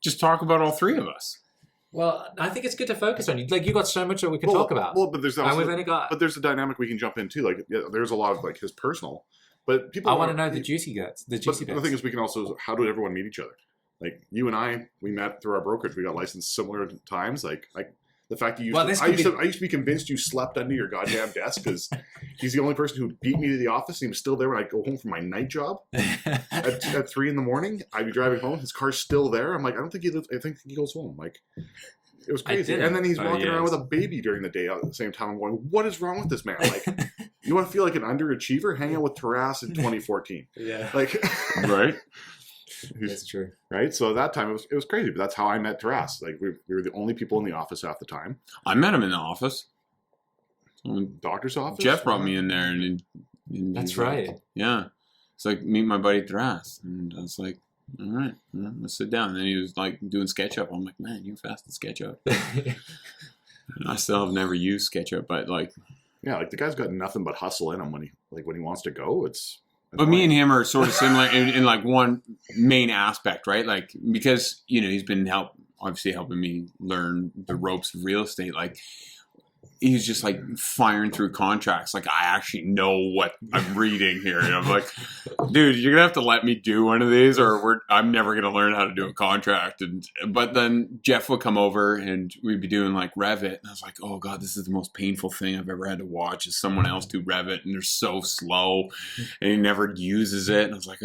just talk about all three of us. Well, I think it's good to focus on. Like, you got so much that we could talk about. Well, but there's also, and we've only got. but there's a dynamic we can jump into. Like, there's a lot of like his personal, but people. I want to know the juicy bits. The juicy bits. The thing is, we can also. How did everyone meet each other? Like you and I, we met through our brokerage. We got licensed similar times. Like the fact that you. I used to be convinced you slept under your goddamn desk because he's the only person who beat me to the office. And he was still there when I go home from my night job at 3 a.m. I'd be driving home. His car's still there. I'm like, I don't think he lives. I think he goes home. Like, it was crazy. And then he's walking around with a baby during the day at the same time. I'm going, what is wrong with this man? Like, you want to feel like an underachiever? Hang out with Taras in 2014. Yeah. Like, right. That's true. Right? So at that time, it was crazy. But that's how I met Taras. Like, we were the only people in the office half the time. I met him in the office. Doctor's office? Jeff brought me in there. and That's right. Yeah. It's like, meet my buddy Taras. And I was like, all right, let's sit down. And then he was like doing SketchUp. I'm like, man, you're fast at SketchUp. And I still have never used SketchUp, but like... Yeah, like the guy's got nothing but hustle in him when he wants to go. It's... But me and him are sort of similar in like one main aspect, right? Like, because, you know, he's been obviously helping me learn the ropes of real estate. Like, he's just like firing through contracts. Like, I actually know what I'm reading here. And I'm like, dude, you're going to have to let me do one of these or I'm never going to learn how to do a contract. But then Jeff would come over and we'd be doing like Revit. And I was like, oh God, this is the most painful thing I've ever had to watch is someone else do Revit. And they're so slow and he never uses it. And I was like,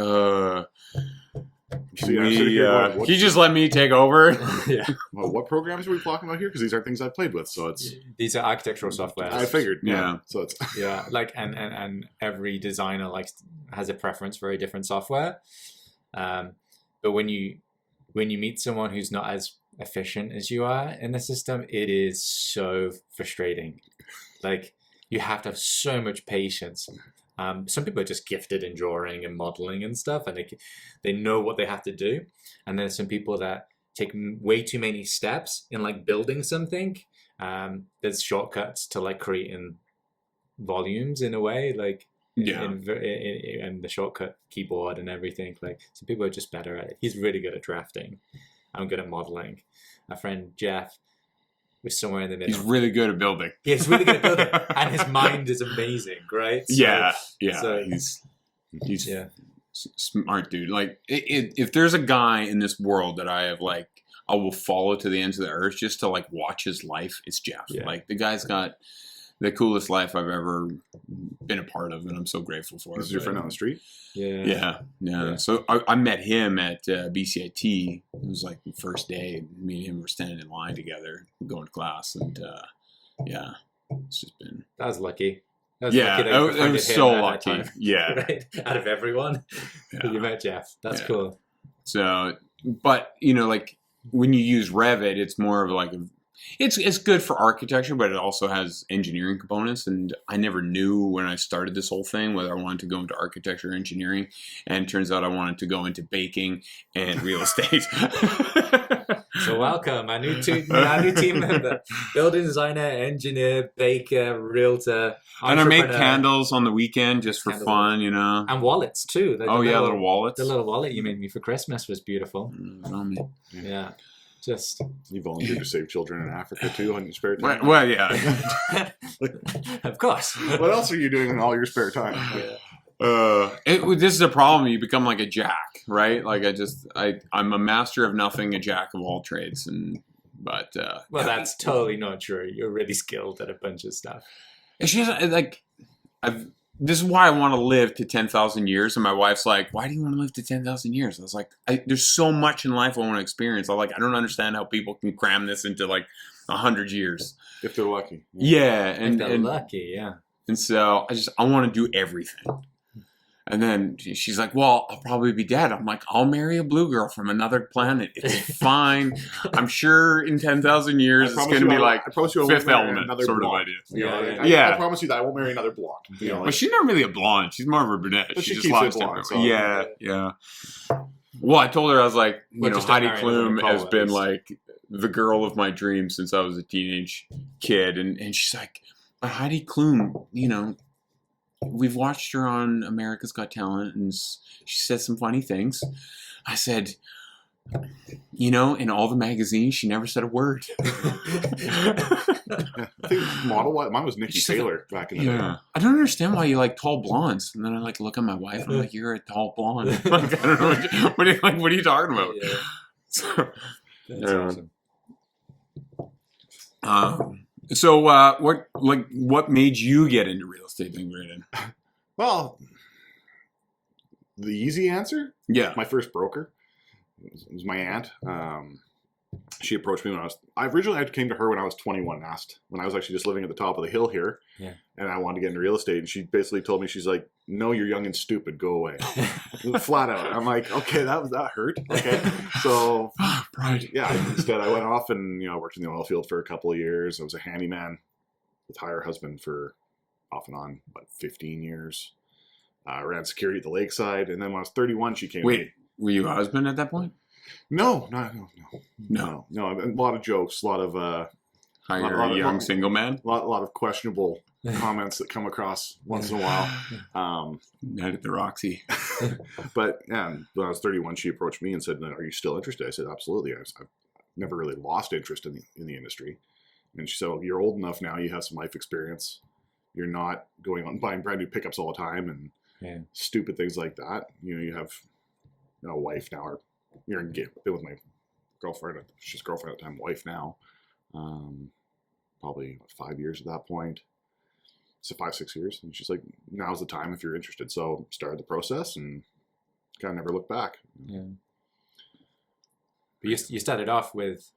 he just let me take over. Yeah. Well, what programs are we talking about here? Because these are things I've played with, so these are architectural software. I figured, yeah. So it's like and every designer has a preference for a different software. But when you meet someone who's not as efficient as you are in the system, it is so frustrating. Like you have to have so much patience. Some people are just gifted in drawing and modeling and stuff, and they know what they have to do. And then some people that take way too many steps in like building something. There's shortcuts to like creating volumes in a way, like in the shortcut keyboard and everything. Like some people are just better at it. He's really good at drafting. I'm good at modeling. My friend Jeff was somewhere in the middle. He's really good at building. Yeah, he's really good at building, and his mind is amazing, right? So, So, he's smart, dude. Like, if there's a guy in this world that I will follow to the ends of the earth just to like watch his life, it's Jeff. Yeah. Like the guy's got the coolest life I've ever been a part of, and I'm so grateful for it. This is your friend on the street? Yeah. So I met him at BCIT. It was like the first day. Me and him were standing in line together, going to class, and it's just been. That was lucky. That was so lucky. Yeah, right? Out of everyone, you met Jeff. That's cool. So, but you know, like when you use Revit, it's more of like it's good for architecture, but it also has engineering components. And I never knew when I started this whole thing whether I wanted to go into architecture or engineering. And it turns out I wanted to go into baking and real estate. So welcome, our new team member. Building designer, engineer, baker, realtor, and I make candles on the weekend just for fun, you know. And wallets too. Little wallets. The little wallet you made me for Christmas was beautiful. Yeah. You volunteered to save children in Africa too on your spare time. Well, yeah. Of course. What else are you doing in all your spare time? This is a problem. You become like a jack, right? Like I'm a master of nothing, a jack of all trades, well, that's totally not true. You're really skilled at a bunch of stuff. It's just like this is why I want to live to 10,000 years. And my wife's like, why do you want to live to 10,000 years? I was like, there's so much in life I want to experience. I don't understand how people can cram this into like 100 years. If they're lucky. Yeah. And they're lucky, yeah. And so I want to do everything. And then she's like, well, I'll probably be dead. I'm like, I'll marry a blue girl from another planet. It's fine. I'm sure in 10,000 years it's going to be like Fifth Element sort of idea. I promise you that I won't marry another blonde. You know, but she's not really a blonde. She's more of a brunette. But she just keeps lost it blonde. So. Yeah. Well, I told her, I was like, Heidi Klum has been like the girl of my dreams since I was a teenage kid. And she's like, but Heidi Klum, you know, we've watched her on America's Got Talent, and she said some funny things. I said, You know, in all the magazines, she never said a word. I think mine was Nikki Taylor back in the day. I don't understand why you like tall blondes. And then I like look at my wife and I'm like, you're a tall blonde. Like, I don't know what are you talking about? Yeah. So, That's awesome. So what made you get into real estate then, Brandon? Well, the easy answer? Yeah. My first broker. It was my aunt. She approached me when I originally came to her when I was 21, asked when I was actually just living at the top of the hill here. Yeah. And I wanted to get into real estate. And she basically told me, she's like, no, you're young and stupid. Go away. Flat out. I'm like, okay, that hurt. Okay. So, pride. Yeah. Instead, I went off and, worked in the oil field for a couple of years. I was a handyman with her husband for off and on, about 15 years. I ran security at the lakeside. And then when I was 31, she came. Wait, were you a husband at that point? No. A lot of jokes, a lot of young single man. A lot of questionable comments that come across once in a while. Night at the Roxy. But yeah, when I was 31, she approached me and said, "Are you still interested?" I said, "Absolutely." I've never really lost interest in the industry. And she said, "Well, you're old enough now. You have some life experience. You're not going on buying brand new pickups all the time and stupid things like that. You have a wife now, or you're engaged. Been with my girlfriend. She's girlfriend at the time, wife now. Probably 5 years at that point. So 5-6 years. And she's like, now's the time if you're interested. So started the process and kind of never looked back. Yeah. But you started off with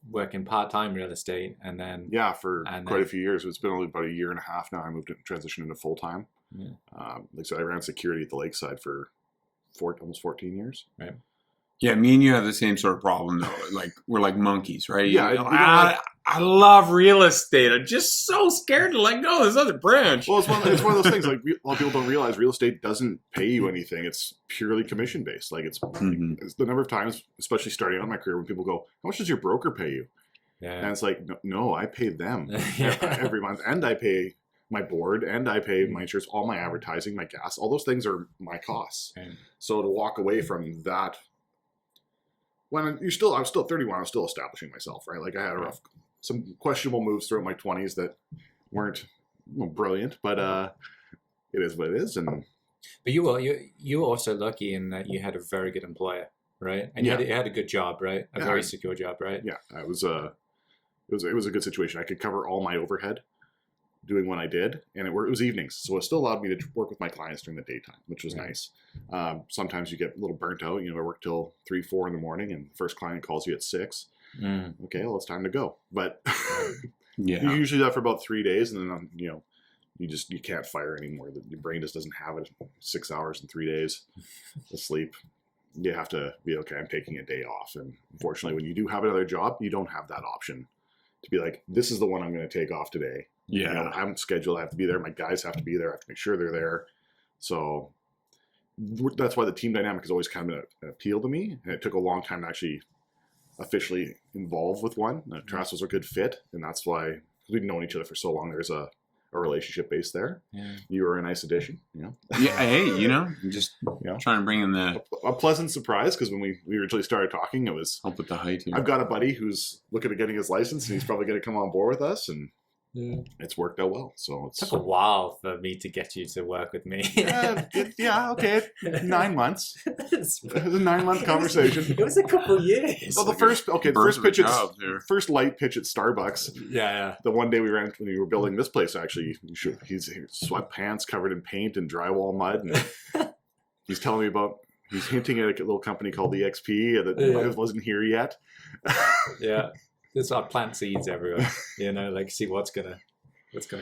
working part-time real estate and then... Yeah, for quite a few years. It's been only about a year and a half now. I transitioned into full-time. Yeah. Like I said, I ran security at the lakeside for almost 14 years. Right. Yeah, me and you have the same sort of problem though. Like we're like monkeys, right? Yeah, I love real estate. I'm just so scared to let go of this other branch. Well, it's one of those things. Like a lot of people don't realize, real estate doesn't pay you anything. It's purely commission based. Like it's the number of times, especially starting out in my career, when people go, "How much does your broker pay you?" Yeah. And it's like, no, I pay them every month, and I pay my board, and I pay my insurance, all my advertising, my gas, all those things are my costs. So to walk away from that. When I was still 31, I was still establishing myself, right? Like I had some questionable moves throughout my 20s that weren't brilliant, but it is what it is. But you were also lucky in that you had a very good employer, right? And you had a good job, right? A very secure job, right? Yeah, it was a good situation. I could cover all my overhead doing what I did, and it was evenings, so it still allowed me to work with my clients during the daytime, which was nice. Sometimes you get a little burnt out. I work till 3-4 in the morning, and the first client calls you at 6. Okay, well, it's time to go. But you usually do that for about 3 days, and then you can't fire anymore. Your brain just doesn't have it. 6 hours and 3 days of sleep. You have to be okay. I'm taking a day off, and unfortunately, when you do have another job, you don't have that option to be like, this is the one I'm going to take off today. Yeah, I'm scheduled. I have to be there. My guys have to be there. I have to make sure they're there. So that's why the team dynamic has always kind of been an appeal to me. And it took a long time to actually officially involve with one. Trust was a good fit, and that's why we've known each other for so long. There's a relationship base there. Yeah. You were a nice addition. Yeah. Hey, just trying to bring in a pleasant surprise, because when we originally started talking, it was help with the height. I've got a buddy who's looking at getting his license, and he's probably going to come on board with us, and it's worked out well. So it took a while for me to get you to work with me. Okay. 9 months. It was a 9-month conversation. It was a couple years. Well, the first light pitch at Starbucks. Yeah. The one day we ran when we were building this place, actually, he's sweatpants covered in paint and drywall mud, and he's telling me about. He's hinting at a little company called EXP that wasn't here yet. Yeah. There's plant seeds everywhere, see what's gonna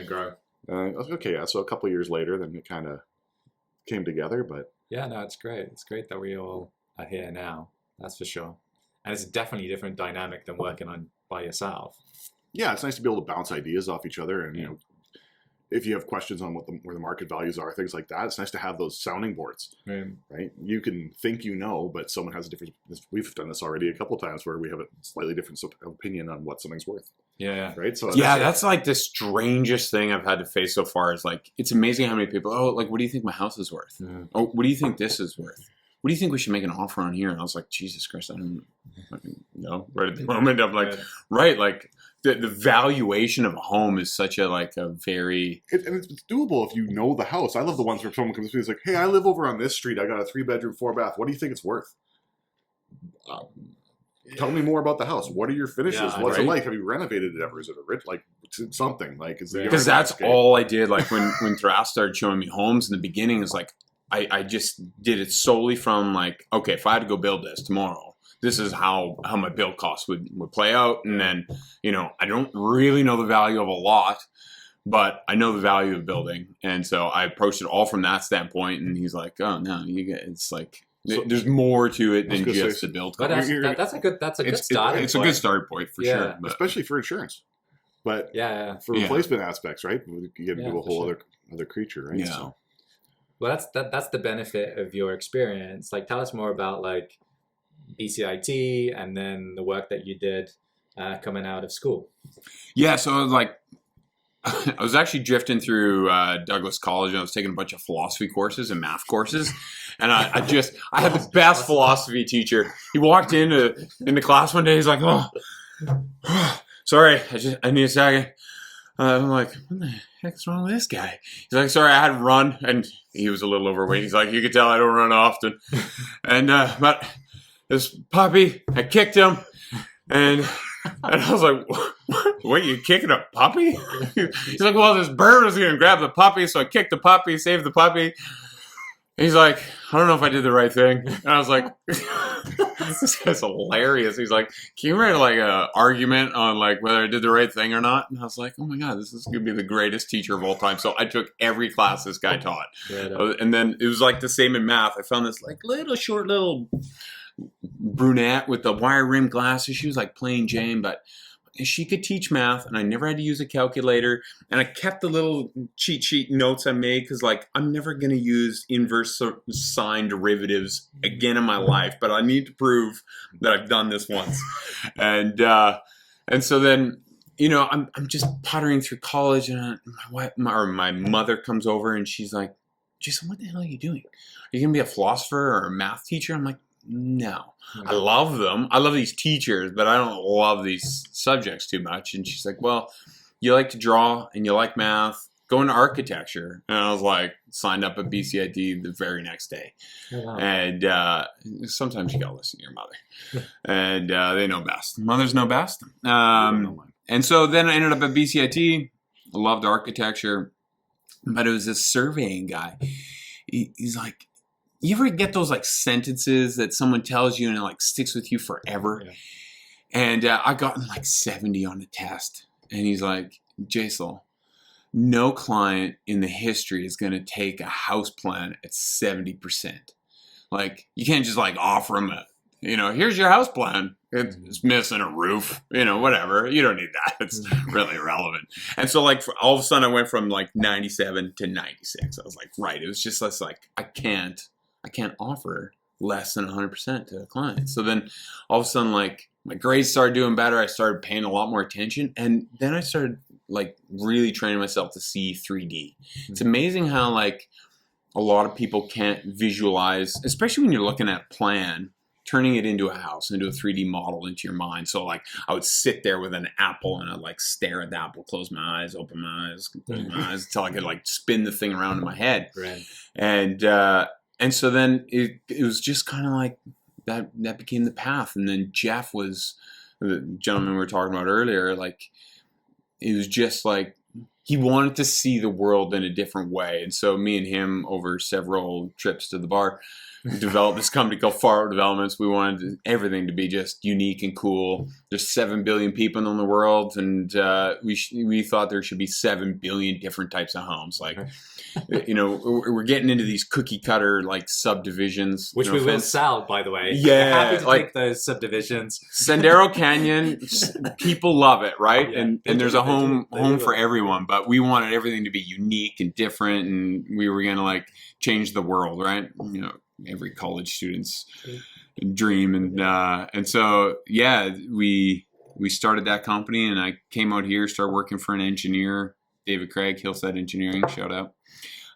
grow. Okay, yeah. So a couple of years later, then it kind of came together. But yeah, no, it's great. It's great that we all are here now. That's for sure. And it's definitely a different dynamic than working on by yourself. Yeah, it's nice to be able to bounce ideas off each other, and if you have questions on where the market values are, things like that, it's nice to have those sounding boards, right? You can think but someone has a different. We've done this already a couple of times where we have a slightly different opinion on what something's worth. Yeah. Right. So that's like the strangest thing I've had to face so far. Is like it's amazing how many people. Oh, like what do you think my house is worth? Yeah. Oh, what do you think this is worth? what do you think we should make an offer on here? And I was like, Jesus Christ, I don't know. Right at the moment, I'm like, right, like the valuation of a home is such a very... And it's doable if you know the house. I love the ones where someone comes to me and is like, hey, I live over on this street. I got a 3-bedroom, 4-bath. What do you think it's worth? Tell me more about the house. What are your finishes? What's it like? Have you renovated it ever? Is it a rich, like something? Like, is it because that's all I did. Like when Thras started showing me homes in the beginning, is like I just did it solely from like, okay, if I had to go build this tomorrow, this is how my build costs would play out. And then, you know, I don't really know the value of a lot, but I know the value of building. And so I approached it all from that standpoint. And he's like, oh no, it's like, there's more to it than just the build cost. But that's a good starting point. It's a good starting point for sure. But. Especially for insurance. But for replacement aspects, right? You get into a whole other creature, right? Yeah. So. Well, that's the benefit of your experience. Like, tell us more about like BCIT and then the work that you did coming out of school. Yeah, so I was like, I was actually drifting through Douglas College, and I was taking a bunch of philosophy courses and math courses, and I had the best philosophy teacher. He walked into class one day. He's like, "Oh, sorry, I need a second." I'm like, "What the heck's wrong with this guy?" He's like, "Sorry, I had to run," and he was a little overweight. He's like, "You can tell I don't run often," and but this puppy, I kicked him, and I was like, "What, you kicking a puppy?" He's like, "Well, this bird was going to grab the puppy, so I kicked the puppy, saved the puppy." He's like, "I don't know if I did the right thing." And I was like, "This guy's hilarious." He's like, "Can you write like a argument on like whether I did the right thing or not?" And I was like, "Oh my God, this is going to be the greatest teacher of all time." So I took every class this guy taught. And then it was like the same in math. I found this like short little brunette with the wire rimmed glasses. She was like plain Jane, but she could teach math, and I never had to use a calculator. And I kept the little cheat sheet notes I made because, like, I'm never going to use inverse sine derivatives again in my life, but I need to prove that I've done this once. And so then, you know, I'm just puttering through college, and my mother comes over, and she's like, "Jason, what the hell are you doing? Are you going to be a philosopher or a math teacher?" I'm like, "No, I love them. I love these teachers, but I don't love these subjects too much." And she's like, "Well, you like to draw and you like math. Go into architecture." And I was like, signed up at BCIT the very next day. Oh, wow. And sometimes you gotta listen to your mother, and they know best. Mothers know best. And so then I ended up at BCIT. I loved architecture, but it was this surveying guy. He's like, you ever get those like sentences that someone tells you and it like sticks with you forever? Yeah. And I got like 70 on the test. And he's like, "Jason, no client in the history is going to take a house plan at 70%. Like, you can't just like offer them here's your house plan. It's missing a roof, whatever. You don't need that. It's really irrelevant." And so like all of a sudden I went from like 97 to 96. I was like, right. It was just less like, I can't offer less than 100% to a client. So then all of a sudden, like, my grades started doing better. I started paying a lot more attention. And then I started like really training myself to see 3D. It's amazing how like a lot of people can't visualize, especially when you're looking at a plan, turning it into a house, into a 3D model into your mind. So like I would sit there with an apple and I'd like stare at the apple, close my eyes, open my eyes, close my eyes until I could like spin the thing around in my head. Right. And so then it was just kind of like that became the path. And then Jeff was the gentleman we were talking about earlier. Like, it was just like he wanted to see the world in a different way. And so me and him, over several trips to the bar, developed this company called Faro Developments. We wanted everything to be just unique and cool. There's 7 billion people in the world, and we thought there should be 7 billion different types of homes. Like, we're getting into these cookie cutter like subdivisions, which we will sell, by the way. Yeah, we're happy to take those subdivisions. Sendero Canyon, people love it, right? Yeah, and there's a home for everyone. But we wanted everything to be unique and different, and we were gonna like change the world, right? Every college student's dream. And so, yeah, we started that company, and I came out here, started working for an engineer, David Craig, Hillside Engineering, shout out.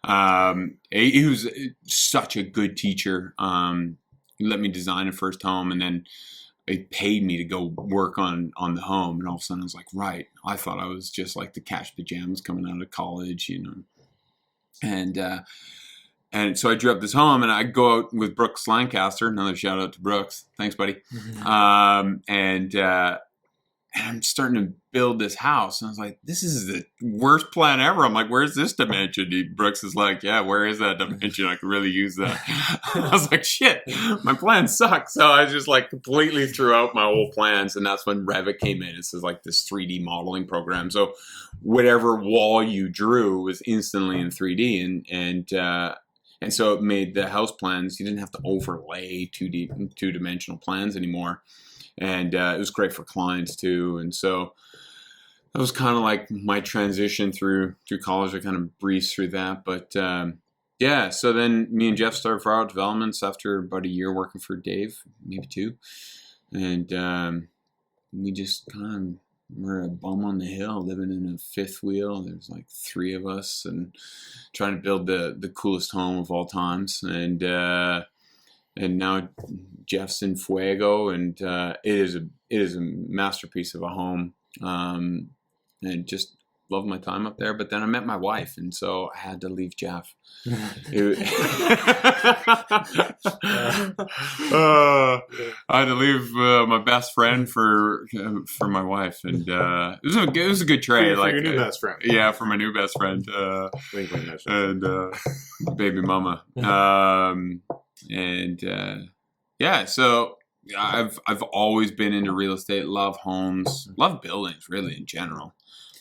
He was such a good teacher. He let me design a first home, and then it paid me to go work on the home. And all of a sudden I was like, right, I thought I was just like the cash pajamas coming out of college, you know. And so I drew up this home, and I go out with Brooks Lancaster. Another shout out to Brooks. Thanks, buddy. And I'm starting to build this house. And I was like, this is the worst plan ever. I'm like, where's this dimension? Brooks is like, yeah, where is that dimension? I could really use that. I was like, shit, my plan sucks. So I just like completely threw out my whole plans. And that's when Revit came in. This is like this 3D modeling program. So whatever wall you drew was instantly in 3D. And so it made the house plans, you didn't have to overlay two-dimensional plans anymore. And it was great for clients too. And so that was kind of like my transition through college. I kind of breezed through that. But yeah, so then me and Jeff started Far Developments after about a year working for Dave, maybe 2. And we just kind of were a bum on the hill, living in a fifth wheel. There's like 3 of us and trying to build the coolest home of all times. And now Jeff's in Fuego, and it is a masterpiece of a home. And just loved my time up there. But then I met my wife, and so I had to leave Jeff. I had to leave my best friend for my wife, and it was a good trade. For your new best friend. Yeah, for my new best friend, and baby mama. Yeah, so I've always been into real estate. Love homes, love buildings, really in general.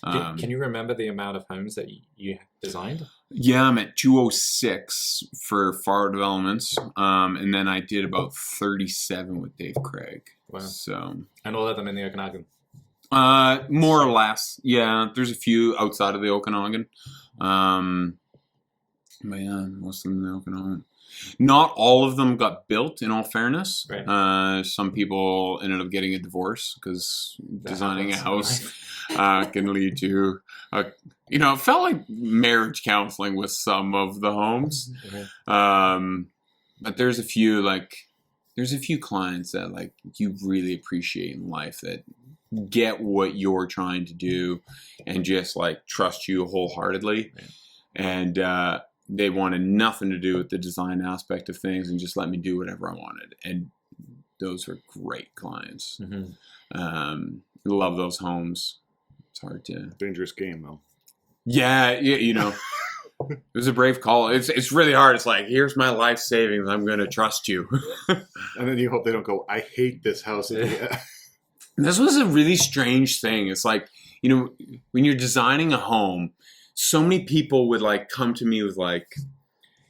Can you remember the amount of homes that you designed? Yeah, I'm at 206 for Far Developments, and then I did about 37 with Dave Craig. Wow! So, and all of them in the Okanagan. More or less, yeah. There's a few outside of the Okanagan, but yeah, most of them in the Okanagan. Not all of them got built, in all fairness. Right. Some people ended up getting a divorce because designing a house can lead to, it felt like marriage counseling with some of the homes. But there's a few clients that like you really appreciate in life that get what you're trying to do and just like trust you wholeheartedly. Right. And, they wanted nothing to do with the design aspect of things and just let me do whatever I wanted. And those were great clients. Love those homes. It's hard to... Dangerous game, though. Yeah, it was a brave call. It's really hard. It's like, here's my life savings. I'm going to trust you. And then you hope they don't go, I hate this house. This was a really strange thing. It's like, when you're designing a home, so many people would like come to me with like,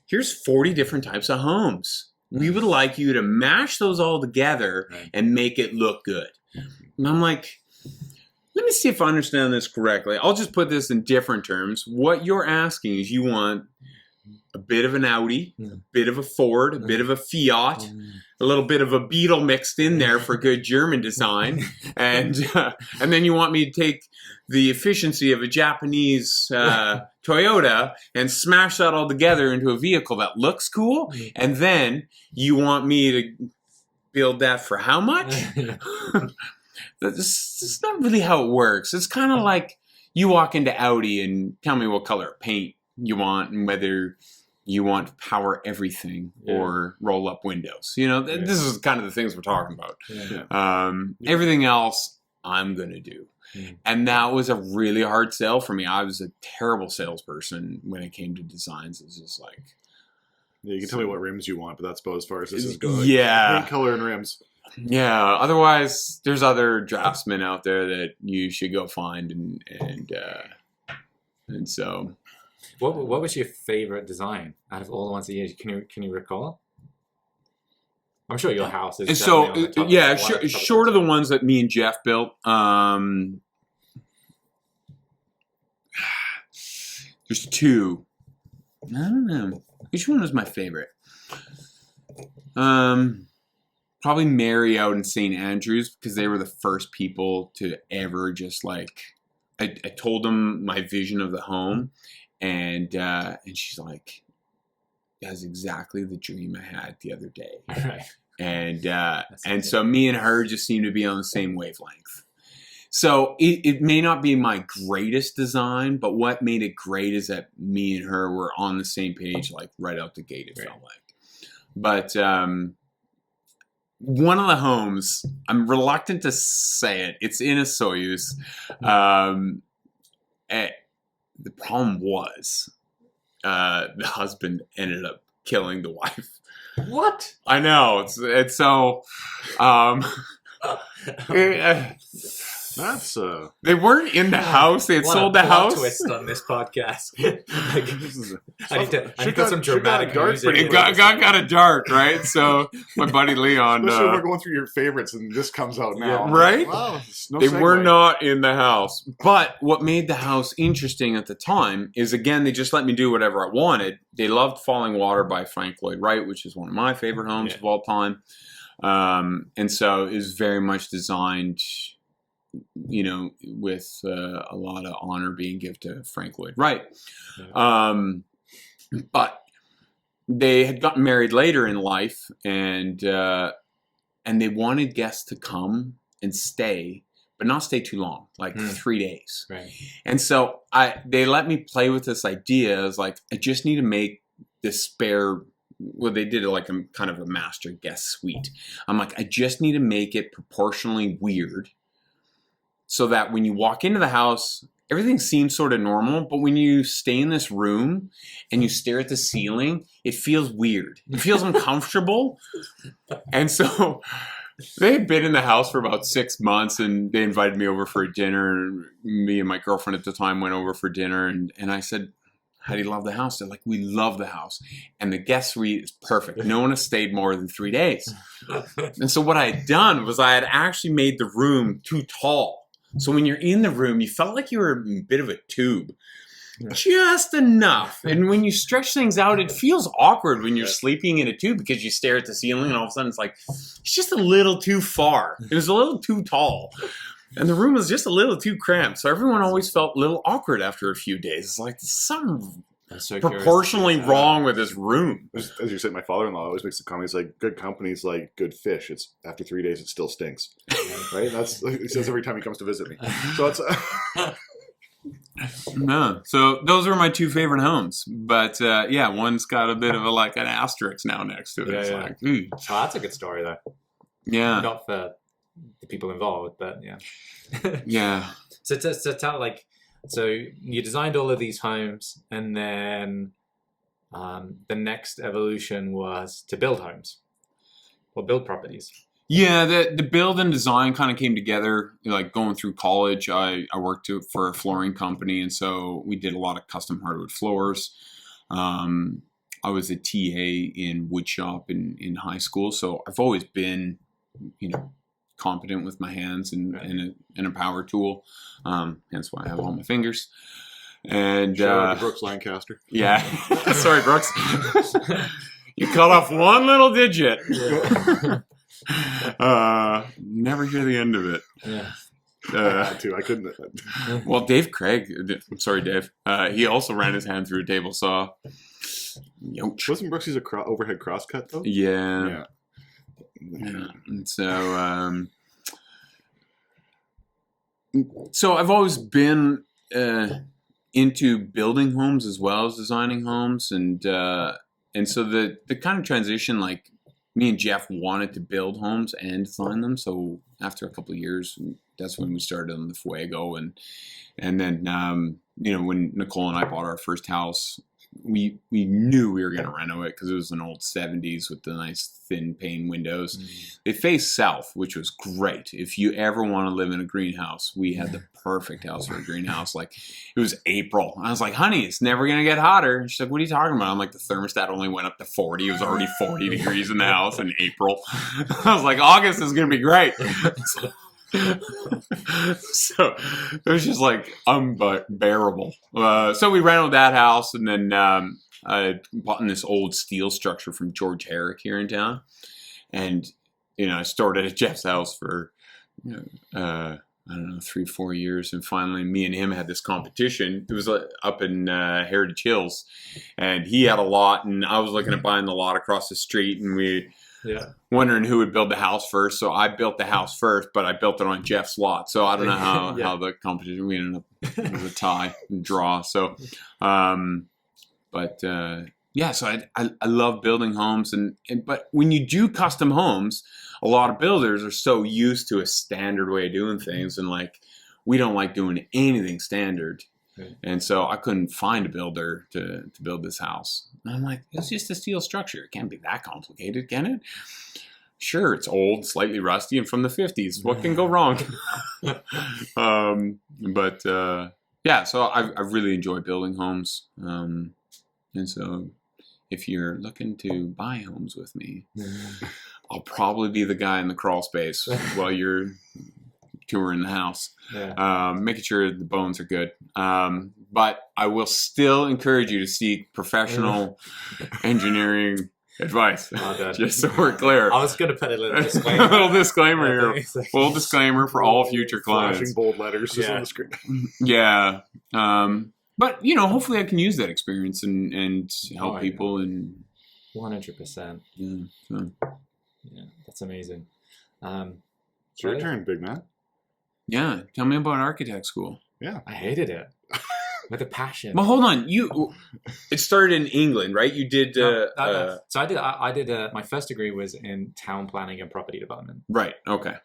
here's 40 different types of homes. We would like you to mash those all together and make it look good. And I'm like, let me see if I understand this correctly. I'll just put this in different terms. What you're asking is you want a bit of an Audi, a bit of a Ford, a bit of a Fiat, a little bit of a Beetle mixed in there for good German design. And then you want me to take the efficiency of a Japanese Toyota and smash that all together into a vehicle that looks cool. And then you want me to build that for how much? This is not really how it works. It's kind of like you walk into Audi and tell me what color paint you want and whether you want to power everything or roll up windows. This is kind of the things we're talking about. Everything else I'm going to do. And that was a really hard sell for me. I was a terrible salesperson when it came to designs. It was just like... Yeah, you can tell me what rims you want, but that's about as far as this is going. Yeah. Paint, color, and rims. Yeah. Otherwise, there's other draftsmen out there that you should go find. And so... What was your favorite design out of all the ones that you used? Can you recall? I'm sure your house is. So short of the ones that me and Jeff built. There's 2. I don't know which one was my favorite. Probably Mary out in St. Andrews because they were the first people to ever just like. I told them my vision of the home. And she's like, that's exactly the dream I had the other day. Right. And so me and her just seem to be on the same wavelength. So it may not be my greatest design, but what made it great is that me and her were on the same page, like right out the gate, it felt like. But one of the homes, I'm reluctant to say it, it's in a sooooo. The problem was the husband ended up killing the wife. What? I know. It's so... That's they weren't in the house. They had sold the house. Twist on this podcast. I need to put some dramatic music. It got kind of dark, right? So my buddy Leon, especially when we're going through your favorites, and this comes out now, right? Wow, no they segue. were not in the house. But what made the house interesting at the time is, again, they just let me do whatever I wanted. They loved Falling Water by Frank Lloyd Wright, which is one of my favorite homes of all time. And so it was very much designed, you know, with a lot of honor being given to Frank Lloyd Wright. But they had gotten married later in life, and they wanted guests to come and stay, but not stay too long, like 3 days. Right. And so they let me play with this idea. I was like, I just need to make this spare. Well, they did it like a kind of a master guest suite. I'm like, I just need to make it proportionally weird, so that when you walk into the house, everything seems sort of normal, but when you stay in this room and you stare at the ceiling, it feels weird. It feels uncomfortable. And so they had been in the house for about 6 months, and they invited me over for a dinner. Me and my girlfriend at the time went over for dinner, and I said, how do you love the house? They're like, we love the house. And the guest suite is perfect. No one has stayed more than 3 days. And so what I had done was I had actually made the room too tall. So when you're in the room, you felt like you were a bit of a tube. Just enough. And when you stretch things out, it feels awkward when you're sleeping in a tube, because you stare at the ceiling and all of a sudden it's like, it's just a little too far. It was a little too tall. And the room was just a little too cramped. So everyone always felt a little awkward after a few days. It's like, there's something proportionally wrong with this room. As you said, my father-in-law always makes the comment, he's like, good company's like good fish. It's after 3 days, it still stinks. Right? That's he says every time he comes to visit me. So it's... No. So those are my two favorite homes. But yeah, one's got a bit of like an asterisk now next to it. It's like, Oh, that's a good story, though. Yeah. Not for the people involved, but yeah. Yeah. So tell, like, so you designed all of these homes, and then the next evolution was to build homes or build properties. Yeah, the build and design kind of came together, like going through college. I worked for a flooring company, and so we did a lot of custom hardwood floors. I was a TA in wood shop in high school, so I've always been, you know, competent with my hands and a power tool. Hence why I have all my fingers. And shout out to Brooks Lancaster. Yeah. Sorry, Brooks. You cut off one little digit. Never hear the end of it. Yeah. I had to. I couldn't. Well, Dave Craig, I'm sorry, Dave. He also ran his hand through a table saw. Youch. Wasn't Brooks's overhead crosscut though? Yeah. And so I've always been into building homes as well as designing homes, and so the kind of transition, like, me and Jeff wanted to build homes and design them. So after a couple of years, that's when we started on the Fuego, and then you know, when Nicole and I bought our first house, we knew we were going to reno it because it was an old 70s with the nice thin pane windows. It faced south, which was great. If you ever want to live in a greenhouse, we had the perfect house for a greenhouse. Like, it was April. I was like, honey, it's never going to get hotter. And she's like, what are you talking about? I'm like, the thermostat only went up to 40. It was already 40 degrees in the house in April. I was like, August is going to be great. So it was just like unbearable. So we rented that house, and then I bought in this old steel structure from George Herrick here in town, and you know, I stored it at Jeff's house for I don't know, 3-4 years. And finally, me and him had this competition. It was up in Heritage Hills. And he had a lot, and I was looking at buying the lot across the street, and we wondering who would build the house first. So I built the house first, but I built it on Jeff's lot. So I don't know how the competition, we ended up with a tie and draw. So, so I love building homes. But when you do custom homes, a lot of builders are so used to a standard way of doing things. And like, we don't like doing anything standard. Okay. And so I couldn't find a builder to build this house. And I'm like, it's just a steel structure. It can't be that complicated, can it? Sure, it's old, slightly rusty, and from the 50s. What can go wrong? So I really enjoy building homes. And so if you're looking to buy homes with me, I'll probably be the guy in the crawl space while you're touring the house, making sure the bones are good. But I will still encourage you to seek professional engineering advice, just so we're clear. I was going to put a little disclaimer. A little disclaimer here. Full disclaimer for all future clients. Flashing bold letters just on the screen. Yeah. But, hopefully I can use that experience and help people. And 100%. Yeah, that's amazing. It's your turn, big man. Yeah. Tell me about architect school. Yeah. I hated it. With a passion. Well, hold on. It started in England, right? You did. So I did. My first degree was in town planning and property development. Right. Okay.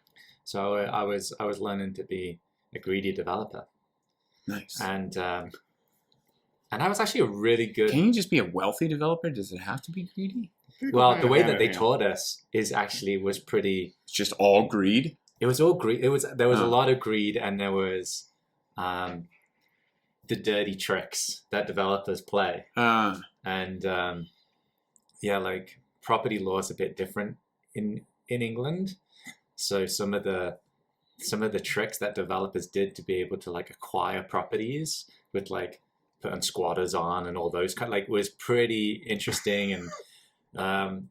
So I was learning to be a greedy developer. Nice. And I was actually a really good. Can you just be a wealthy developer? Does it have to be greedy? Well, the way that they taught us was pretty. It's just all greed. It was all greed. There was a lot of greed, and there was. The dirty tricks that developers play. Like property law is a bit different in England. So some of the tricks that developers did to be able to like acquire properties with like putting squatters on and all those was pretty interesting. And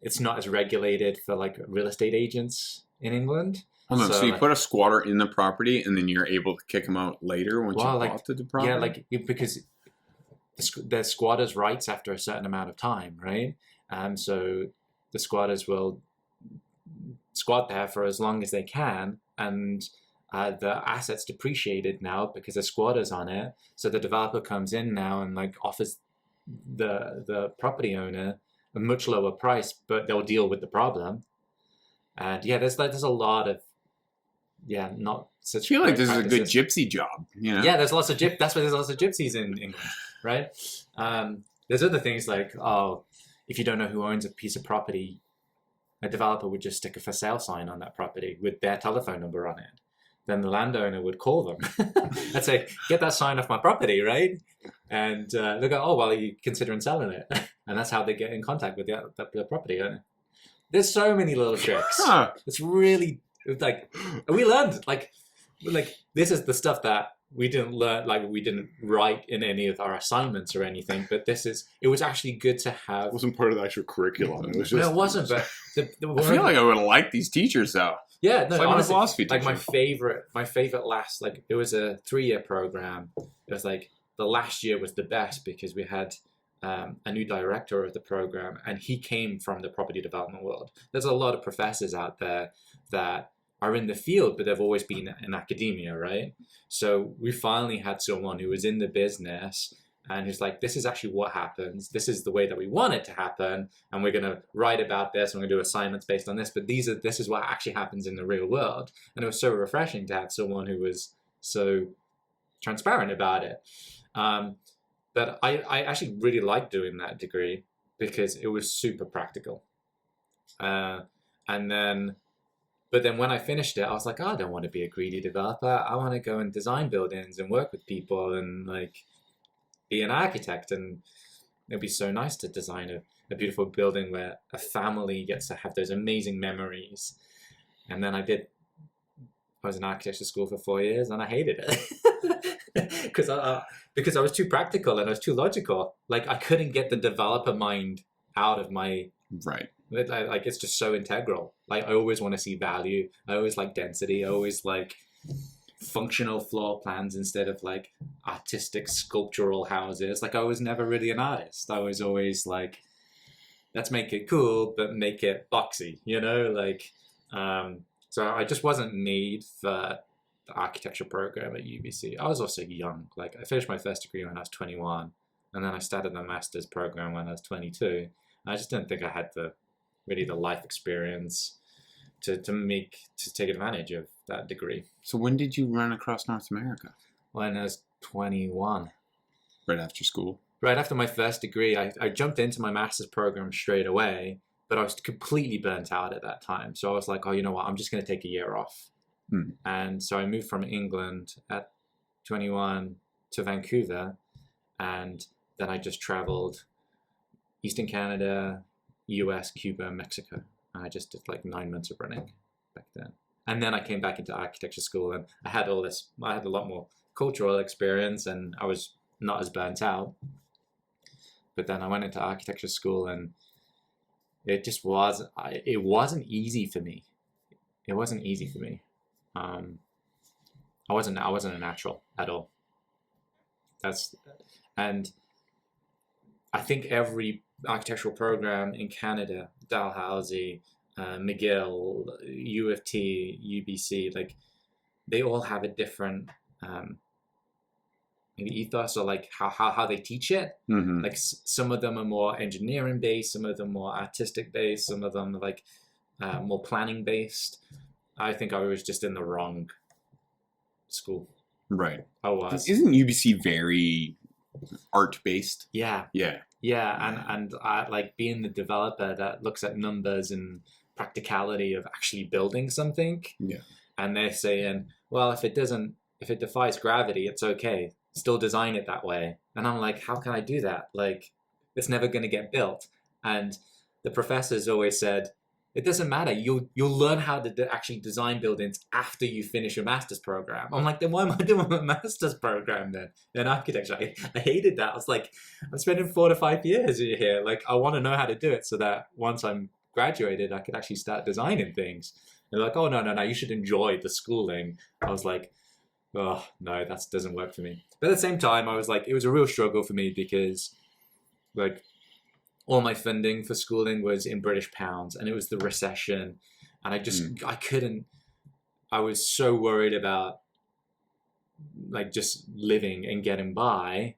it's not as regulated for like real estate agents in England. Hold on, so you put a squatter in the property and then you're able to kick them out later once you bought the property? Yeah, because there's squatters' rights after a certain amount of time, right? So the squatters will squat there for as long as they can, and the asset's depreciated now because there's squatters on it. So the developer comes in now and like offers the property owner a much lower price, but they'll deal with the problem. And there's a lot of not such. I feel like this practices. is a good gypsy job, Yeah, there's lots of that's why there's lots of gypsies in England, right? There's other things like if you don't know who owns a piece of property, a developer would just stick a for sale sign on that property with their telephone number on it. Then the landowner would call them and say, "Get that sign off my property," right? And they go, "Oh, well, are you considering selling it?" And that's how they get in contact with the property owner. There's so many little tricks. It's really like we learned like this is the stuff that we didn't learn, like we didn't write in any of our assignments or anything. But it was actually good to have. It wasn't part of the actual curriculum. It was just. No, it wasn't. But I feel like I would have liked these teachers though. Yeah, no, it's like honestly, my philosophy teacher. Like my favorite last it was a 3-year program. It was like the last year was the best because we had. A new director of the program, and he came from the property development world. There's a lot of professors out there that are in the field, but they've always been in academia, right? So we finally had someone who was in the business and who's like, this is actually what happens. This is the way that we want it to happen, and we're going to write about this, and we're going to do assignments based on this, but this is what actually happens in the real world. And it was so refreshing to have someone who was so transparent about it. But I actually really liked doing that degree because it was super practical. But then when I finished it, I was like, I don't want to be a greedy developer. I want to go and design buildings and work with people and like be an architect. And it'd be so nice to design a beautiful building where a family gets to have those amazing memories. And then I was in architecture school for 4 years and I hated it. Because I was too practical and I was too logical. Like I couldn't get the developer mind out of my right. Like it's just so integral. Like I always want to see value. I always like density. I always like functional floor plans instead of like artistic sculptural houses. Like I was never really an artist. I was always like, let's make it cool, but make it boxy, you know, like, so I just wasn't made for the architecture program at UBC. I was also young. Like I finished my first degree when I was 21, and then I started the master's program when I was 22. I just didn't think I had the life experience to take advantage of that degree. So when did you run across North America? When I was 21. Right after school? Right after my first degree, I jumped into my master's program straight away, but I was completely burnt out at that time. So I was like, oh, you know what? I'm just going to take a year off. And so I moved from England at 21 to Vancouver, and then I just traveled Eastern Canada, US, Cuba, Mexico. And I just did like 9 months of running back then. And then I came back into architecture school, and I had a lot more cultural experience, and I was not as burnt out. But then I went into architecture school, and it just it wasn't easy for me. It wasn't easy for me. I wasn't a natural at all. And I think every architectural program in Canada, Dalhousie, McGill, U of T, UBC, like they all have a different maybe ethos, or like how they teach it. Like some of them are more engineering based, some of them more artistic based, some of them are like more planning based. I think I was just in the wrong school. Right. I was. Isn't UBC very art based? Yeah. And I like being the developer that looks at numbers and practicality of actually building something. Yeah. And they're saying, well, if it defies gravity, it's okay. Still design it that way. And I'm like, how can I do that? Like, it's never going to get built. And the professors always said, it doesn't matter. You'll learn how to actually design buildings after you finish your master's program. I'm like, then why am I doing a master's program then in architecture? I hated that. I was like, I'm spending 4 to 5 years here. Like, I want to know how to do it so that once I'm graduated, I could actually start designing things. They're like, oh, no, you should enjoy the schooling. I was like, oh, no, that doesn't work for me. But at the same time, I was like, it was a real struggle for me because, like, all my funding for schooling was in British pounds, and it was the recession, and I was so worried about like just living and getting by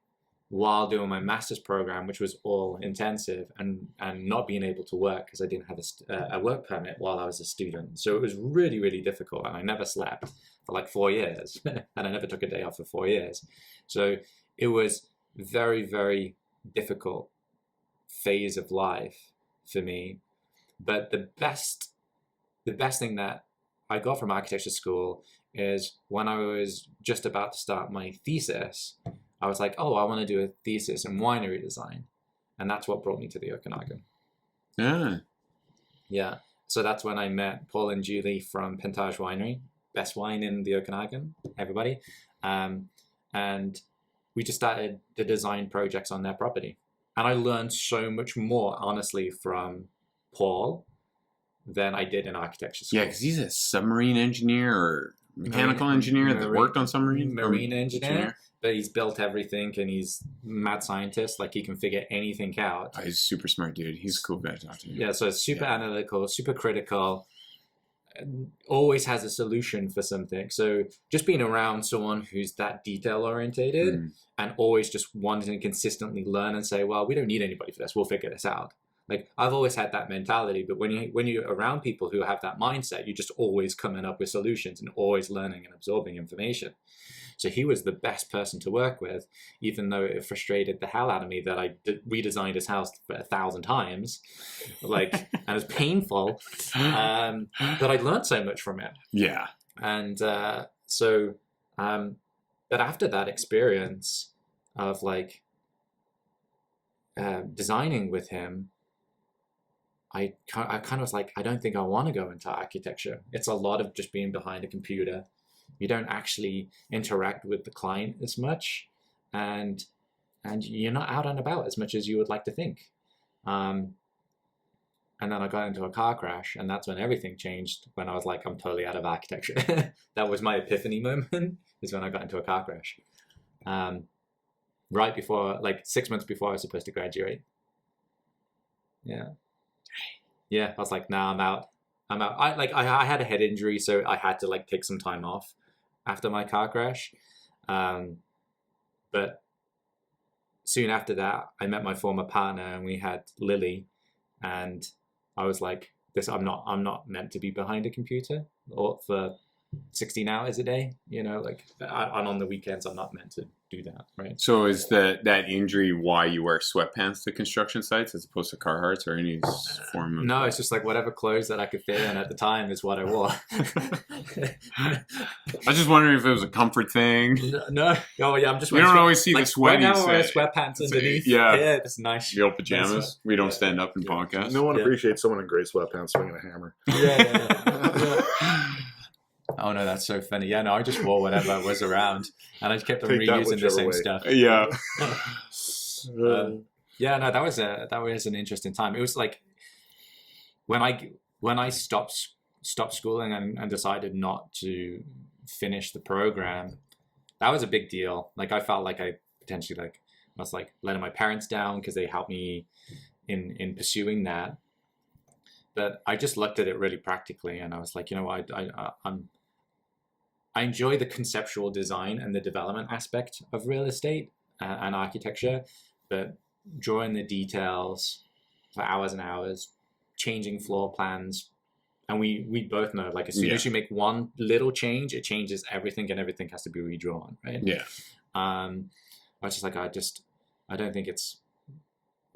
while doing my master's program, which was all intensive, and not being able to work because I didn't have a work permit while I was a student. So it was really, really difficult, and I never slept for like 4 years, and I never took a day off for 4 years. So it was very, very difficult phase of life for me. But the best thing that I got from architecture school is when I was just about to start my thesis, I was like, oh, I want to do a thesis in winery design. And that's what brought me to the Okanagan. Yeah. So that's when I met Paul and Julie from Pentage Winery, best wine in the Okanagan, everybody. And we just started the design projects on their property. And I learned so much more, honestly, from Paul than I did in architecture school. Yeah, because he's a submarine engineer or mechanical engineer that worked on submarine. Marine engineer, but he's built everything, and he's a mad scientist. Like, he can figure anything out. Oh, he's a super smart dude. He's a cool guy to talk to. Yeah, so super analytical, super critical, always has a solution for something. So just being around someone who's that detail orientated and always just wanting to consistently learn and say, well, we don't need anybody for this, we'll figure this out. Like, I've always had that mentality, but when you're around people who have that mindset, you're just always coming up with solutions and always learning and absorbing information. So he was the best person to work with, even though it frustrated the hell out of me that I redesigned his house 1,000 times, like, and it was painful. But I learned so much from it. Yeah. And but after that experience of like designing with him, I kind of was like, I don't think I want to go into architecture. It's a lot of just being behind a computer. You don't actually interact with the client as much, and you're not out and about as much as you would like to think. And And then I got into a car crash, and that's when everything changed. When I was like, I'm totally out of architecture. That was my epiphany moment. Is when I got into a car crash, right before, like 6 months before I was supposed to graduate. Yeah. I was like, nah, I'm out. I had a head injury, so I had to like take some time off after my car crash. But soon after that, I met my former partner, and we had Lily, and I was like, I'm not meant to be behind a computer or for 16 hours a day, you know, like, and on the weekends, I'm not meant to do that, right? So is that injury why you wear sweatpants to construction sites as opposed to Carhartts or any form of... No, it's just like whatever clothes that I could fit in at the time is what I wore. I was just wondering if it was a comfort thing. No. Oh yeah, I'm just... You don't always see like, the sweaty... Right now I'm wearing sweatpants underneath. Yeah. Yeah, it's nice. The old pajamas. We don't stand up in podcasts. No one appreciates someone in gray sweatpants swinging a hammer. Yeah. Oh no, that's so funny. Yeah, no, I just wore whatever was around, and I just kept on reusing the same stuff. Yeah. Yeah, no, that was an interesting time. It was like when I stopped schooling and decided not to finish the program. That was a big deal. Like I felt like I potentially I was like letting my parents down because they helped me in pursuing that. But I just looked at it really practically, and I was like, you know what, I enjoy the conceptual design and the development aspect of real estate and architecture, but drawing the details for hours and hours, changing floor plans, and we both know, like, as soon as you make one little change, it changes everything, and everything has to be redrawn, right? Yeah. I was just like, I don't think it's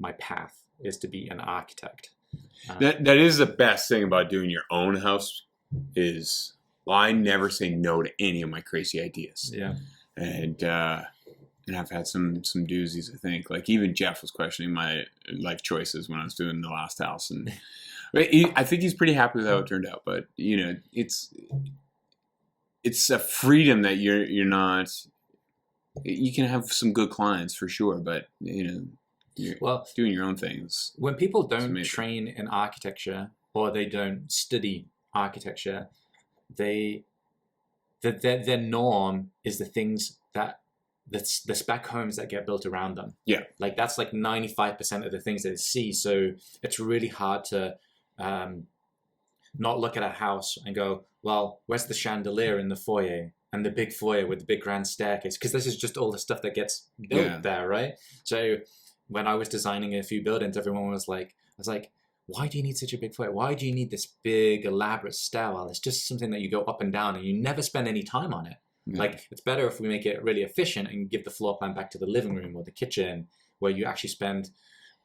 my path is to be an architect. That is the best thing about doing your own house is... Well, I never say no to any of my crazy ideas. Yeah. And I've had some doozies, I think. Like even Jeff was questioning my life choices when I was doing the last house, and I think he's pretty happy with how it turned out. But you know, it's a freedom that you're not. You can have some good clients for sure, but you know, you're doing your own things. When people don't train in architecture or they don't study architecture, their norm is the things the spec homes that get built around them. Yeah. Like that's like 95% of the things that they see. So it's really hard to not look at a house and go, well, where's the chandelier in the foyer and the big foyer with the big grand staircase? Because this is just all the stuff that gets built there, right? So when I was designing a few buildings, everyone was like, I was like, why do you need such a big foyer? Why do you need this big, elaborate stairwell? It's just something that you go up and down and you never spend any time on it. Yeah. Like, it's better if we make it really efficient and give the floor plan back to the living room or the kitchen where you actually spend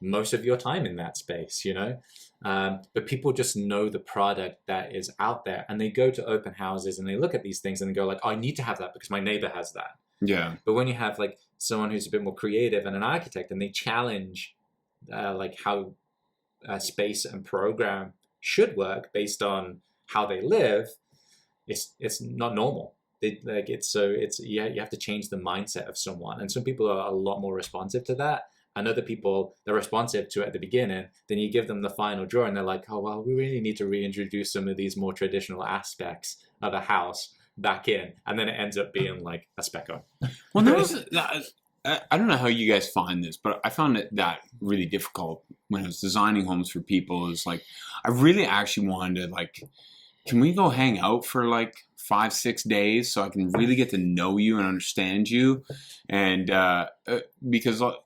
most of your time in that space, you know? But people just know the product that is out there, and they go to open houses and they look at these things and they go like, oh, I need to have that because my neighbor has that. Yeah. But when you have like someone who's a bit more creative and an architect, and they challenge like how space and program should work based on how they live, it's not normal. You have to change the mindset of someone, and some people are a lot more responsive to that, and other people they're responsive to it at the beginning. Then you give them the final draw, and they're like, "Oh well, we really need to reintroduce some of these more traditional aspects of a house back in," and then it ends up being like a spec home. Well, I don't know how you guys find this, but I found that really difficult when I was designing homes for people. Is like, I really actually wanted to like, can we go hang out for like 5-6 days so I can really get to know you and understand you? And because a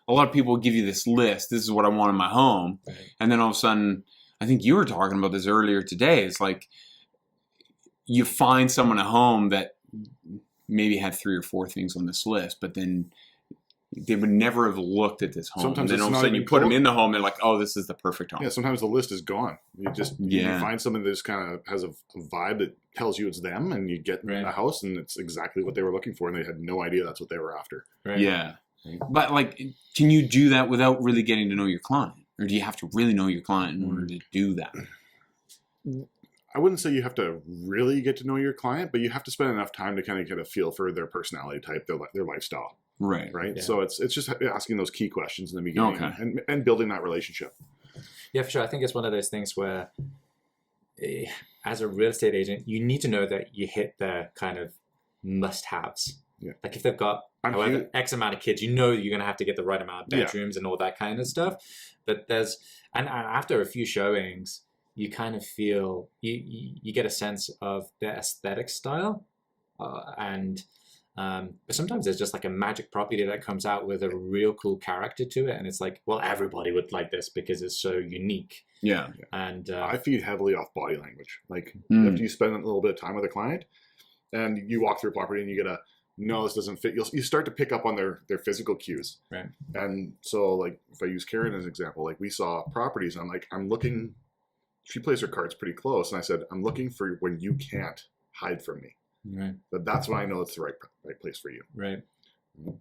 lot of people give you this list, this is what I want in my home. Right. And then all of a sudden, I think you were talking about this earlier today. It's like you find someone at home that maybe had 3 or 4 things on this list, but then they would never have looked at this home. Sometimes and then all of a sudden you put them in the home, they're like, oh, this is the perfect home. Yeah, sometimes the list is gone. You just you find someone that just kind of has a vibe that tells you it's them, and you get a house and it's exactly what they were looking for, and they had no idea that's what they were after. Right. Yeah. Right. But like, can you do that without really getting to know your client? Or do you have to really know your client in order to do that? I wouldn't say you have to really get to know your client, but you have to spend enough time to kind of get a feel for their personality type, their lifestyle. Right. Yeah. So it's just asking those key questions in the beginning and building that relationship. Yeah, for sure. I think it's one of those things where, as a real estate agent, you need to know that you hit the kind of must-haves. Yeah. Like if they've got however X amount of kids, you know you're going to have to get the right amount of bedrooms and all that kind of stuff. But there's, and after a few showings, you kind of feel, you get a sense of their aesthetic style. But sometimes there's just like a magic property that comes out with a real cool character to it. And it's like, well, everybody would like this because it's so unique. Yeah. And I feed heavily off body language. Like after you spend a little bit of time with a client and you walk through a property and you get a, no, this doesn't fit. You start to pick up on their physical cues. Right. And so like, if I use Karen as an example, like we saw properties and I'm like, I'm looking, she plays her cards pretty close. And I said, I'm looking for when you can't hide from me. Right. But that's when I know it's the right place for you. Right. And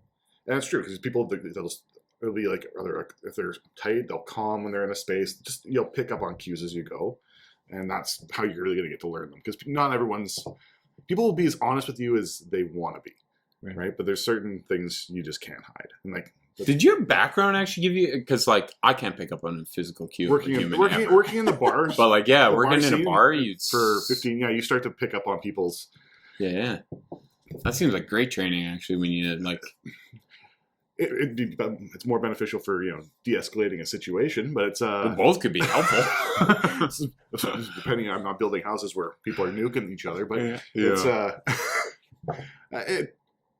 it's true because people, it'll be like, if they're tight, they'll calm when they're in a space. Just, you'll pick up on cues as you go. And that's how you're really going to get to learn them. Because not everyone's, people will be as honest with you as they want to be. Right. But there's certain things you just can't hide. And like, did your background actually give you? Because like I can't pick up on a physical cue. Working in the bars, but like working in a bar, for 15, you start to pick up on people's. Yeah, that seems like great training actually. When you like, it's more beneficial for de-escalating a situation, but it's both could be helpful. Depending, I'm not building houses where people are nuking each other, but it's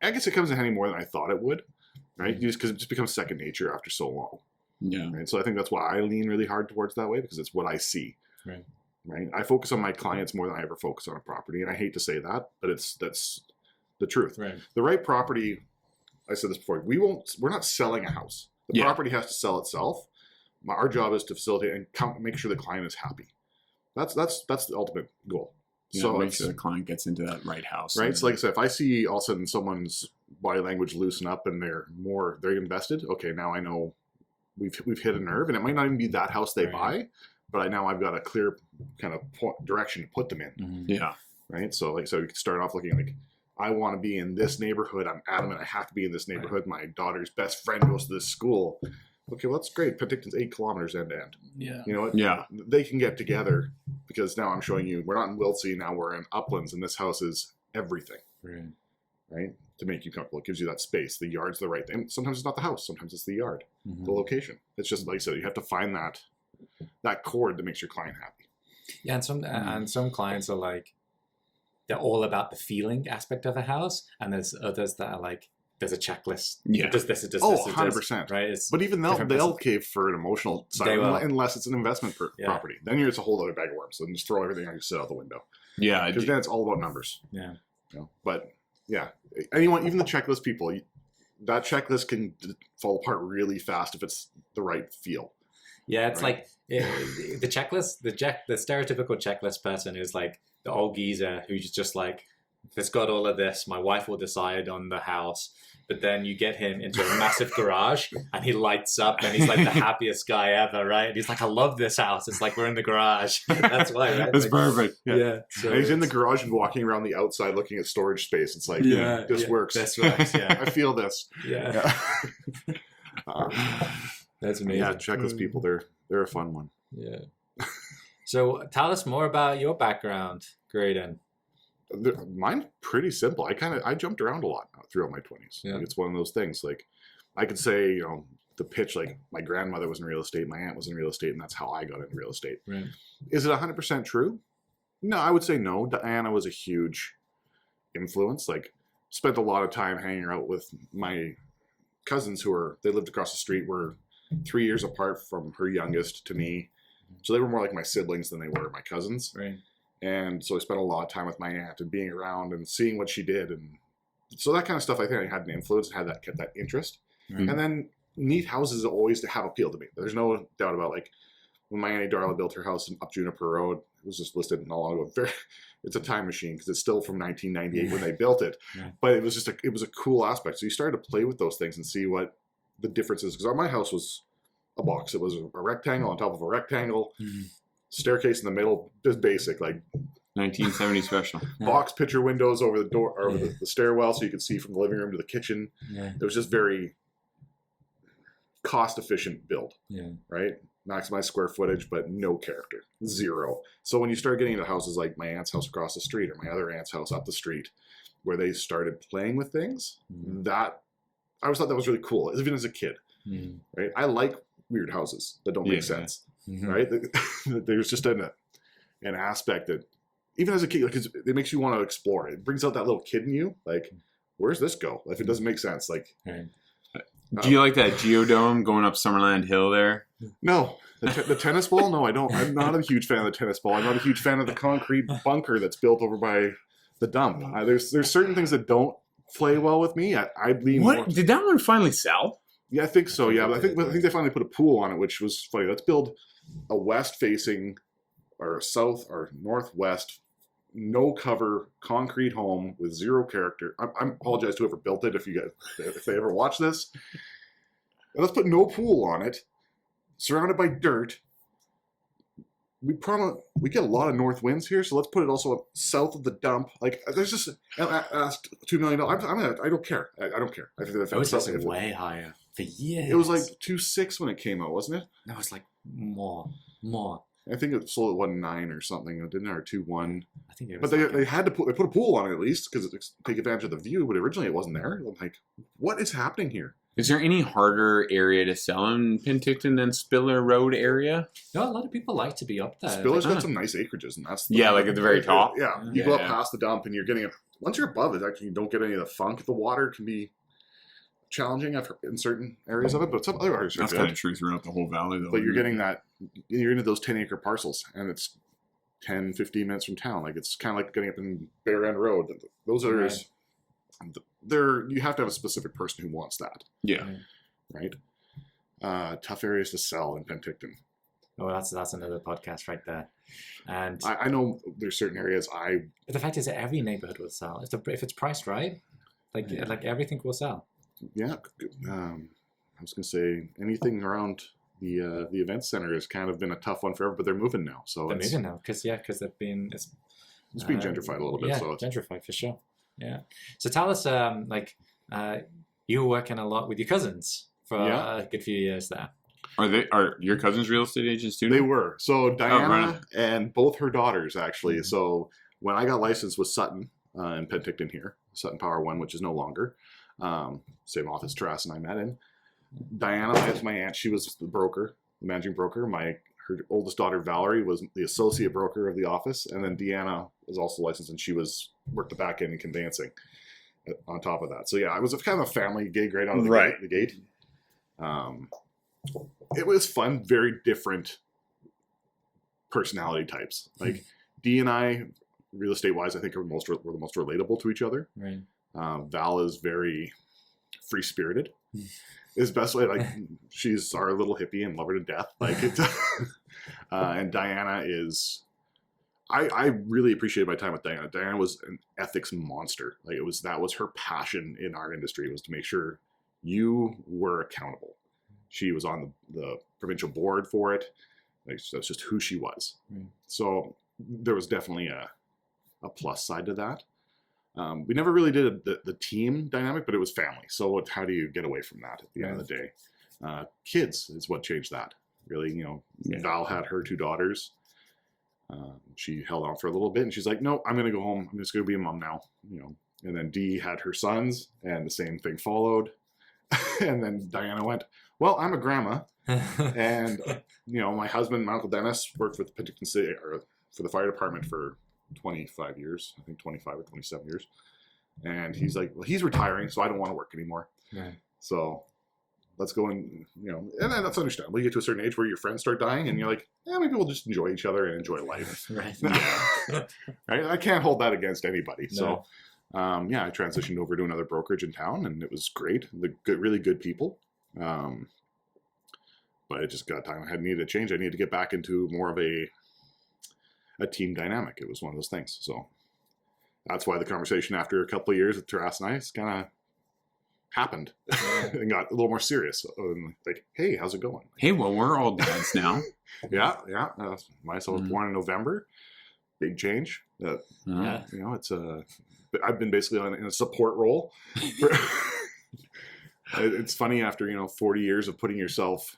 I guess it comes in handy more than I thought it would. Right, just because it just becomes second nature after so long. Yeah. Right. So I think that's why I lean really hard towards that way because it's what I see. Right. Right. I focus on my clients more than I ever focus on a property, and I hate to say that, but that's the truth. Right. The right property. I said this before. We're not selling a house. The property has to sell itself. Our job is to facilitate and make sure the client is happy. That's the ultimate goal. So make sure the client gets into that right house. Right. So like I said, if I see all of a sudden someone's body language loosen up and they're invested, okay, now I know we've hit a nerve, and it might not even be that house they buy, but now I've got a clear kind of direction to put them in. Mm-hmm. Yeah. Right. So like, so we can start off looking like, I want to be in this neighborhood. I'm adamant I have to be in this neighborhood. My daughter's best friend goes to this school. Okay, well, that's great. Penticton's 8 kilometers end to end. Yeah. You know what? Yeah. They can get together because now I'm showing you we're not in Wiltsey, now we're in Uplands, and this house is everything. Right? To make you comfortable. It gives you that space. The yard's the right thing. Sometimes it's not the house. Sometimes it's the yard, the location. It's just like I said, you have to find that chord that makes your client happy. Yeah, and some clients are like, they're all about the feeling aspect of a house, and there's others that are like, there's a checklist. Yeah. It does this, it does Oh, this. 100%. Right? But even they'll cave for an emotional side unless it's an investment property. Then it's a whole other bag of worms. So just throw everything on your sit out the window. Yeah. Because then it's all about numbers. Yeah. But yeah, anyone, even the checklist people, that checklist can fall apart really fast if it's the right feel. Yeah, it's like the checklist, the stereotypical checklist person is like the old geezer who's just like, if it's got all of this, my wife will decide on the house. But then you get him into a massive garage and he lights up and he's like the happiest guy ever, right? And he's like, I love this house. It's like we're in the garage. That's why, right? That's like, perfect. Yeah. So and he's in the garage and walking around the outside looking at storage space. It's like, this works. This works, yeah. I feel this. Yeah. That's amazing. Yeah, checklist people, they're a fun one. Yeah. So tell us more about your background, Graydon. Mine's pretty simple. I jumped around a lot throughout my 20s. Yeah. Like, it's one of those things. Like I could say, the pitch, like my grandmother was in real estate, my aunt was in real estate, and that's how I got into real estate. Right. Is it 100% true? No, I would say no. Diana was a huge influence. Like spent a lot of time hanging out with my cousins they lived across the street, were 3 years apart from her youngest to me. So they were more like my siblings than they were my cousins. Right. And so I spent a lot of time with my aunt and being around and seeing what she did. And so that kind of stuff, I think I had an influence and kept that interest. Right. And then neat houses always have appealed to me. There's no doubt about, like, when my Auntie Darla built her house up Juniper Road, it was just listed not long ago. It's a time machine because it's still from 1998 when they built it. Yeah. But it was just it was a cool aspect. So you started to play with those things and see what the difference is. Because my house was a box. It was a rectangle on top of a rectangle. Mm-hmm. Staircase in the middle, just basic, like 1970 special. Box picture windows over the door, or over the stairwell, so you could see from the living room to the kitchen. Yeah. It was just very cost efficient build. Yeah. Right. maximize square footage, but no character, zero. So when you start getting into houses like my aunt's house across the street or my other aunt's house up the street, where they started playing with things, that I always thought that was really cool, even as a kid. Right? I like weird houses that don't make sense. Right? There's just an aspect that even as a kid, because it makes you want to explore. It brings out that little kid in you. Like, where's this go? If it doesn't make sense, like. Do you like that geodome going up Summerland Hill there? No. The tennis ball? No, I don't. I'm not a huge fan of the tennis ball. I'm not a huge fan of the concrete bunker that's built over by the dump. There's certain things that don't play well with me. I lean more. Did that one finally sell? Yeah, I think so. Yeah, but I think they finally put a pool on it, which was funny. Let's build a west-facing or a south or northwest, no cover concrete home with zero character. I apologize to whoever built it if they ever watch this. And let's put no pool on it, surrounded by dirt. We get a lot of north winds here, so let's put it also south of the dump. Like, there's just asked $2 million. I don't care. I don't care. I think it was just way higher for years. It was like 2.6 when it came out, wasn't it? No, it was like more. I think it sold at 1.9 or something. It didn't, or 2.1. I think it was. But they had to put a pool on it at least because take advantage of the view. But originally it wasn't there. I'm like, what is happening here? Is there any harder area to sell in Penticton than Spiller Road area? No, a lot of people like to be up there. Spiller's got some nice acreages, and that's like at the very top. Yeah, you go up past the dump, and you're getting it. Once you're above it, actually, you don't get any of the funk. The water can be challenging in certain areas of it, but some other areas are That's good. kind of true throughout the whole valley, though. But you're getting that. You're into those 10-acre parcels, and it's 10, 15 minutes from town. Like, it's kind of like getting up in Bear End Road. Those areas, you have to have a specific person who wants that. Yeah. Right? Tough areas to sell in Penticton. Oh, that's another podcast right there. And I know there's certain areas But the fact is that every neighborhood will sell if it's priced right. Like everything will sell. Yeah, I was gonna say anything around the event center has kind of been a tough one forever, but they're moving now. So they're moving now because they've been it's being gentrified a little bit. Yeah, so it's gentrified for sure. Yeah. So tell us, you were working a lot with your cousins for a good few years there. Are your cousins real estate agents too? They were. So Diana and both her daughters actually. Mm-hmm. So when I got licensed with Sutton in Penticton here, Sutton Power One, which is no longer, same office Terrace and I met in. Diana, that's my aunt. She was the broker, the managing broker. Her oldest daughter Valerie was the associate broker of the office, and then Deanna was also licensed, and she worked the back end in conveyancing on top of that. So yeah, it was kind of a family gig right out of the gate. It was fun, very different personality types. Like Dee and I, real estate wise, I think were the most relatable to each other. Right. Val is very free spirited. Is best way. Like, she's our little hippie and love her to death. Like, it's, and Diana is. I really appreciated my time with Diana. Diana was an ethics monster. Like, that was her passion in our industry, was to make sure you were accountable. She was on the provincial board for it. Like, that's just who she was. Mm. So there was definitely a plus side to that. We never really did the team dynamic, but it was family. So how do you get away from that at the end of the day? Kids is what changed that. Really, Val had her 2 daughters. She held on for a little bit, and she's like, "No, I'm going to go home. I'm just going to be a mom now." And then Dee had her sons, and the same thing followed. And then Diana went, "Well, I'm a grandma," and my husband, my Uncle Dennis, worked with Penticton City or for the fire department for 25 years, I think 25 or 27 years. And he's like, well, he's retiring, so I don't want to work anymore. Right. So let's go and then that's understandable. You get to a certain age where your friends start dying, and you're like, maybe we'll just enjoy each other and enjoy life. Right. Right? I can't hold that against anybody. No. So, I transitioned over to another brokerage in town, and it was great. Really good people. But it just got time. I needed a change. I needed to get back into more of a team dynamic. It was one of those things. So that's why the conversation after a couple of years with Terrace and I kind of happened and got a little more serious. Like, hey, how's it going? Hey, well, we're all dads now. Yeah. My son was born in November. Big change. It's I've been basically in a support role. It's funny after 40 years of putting yourself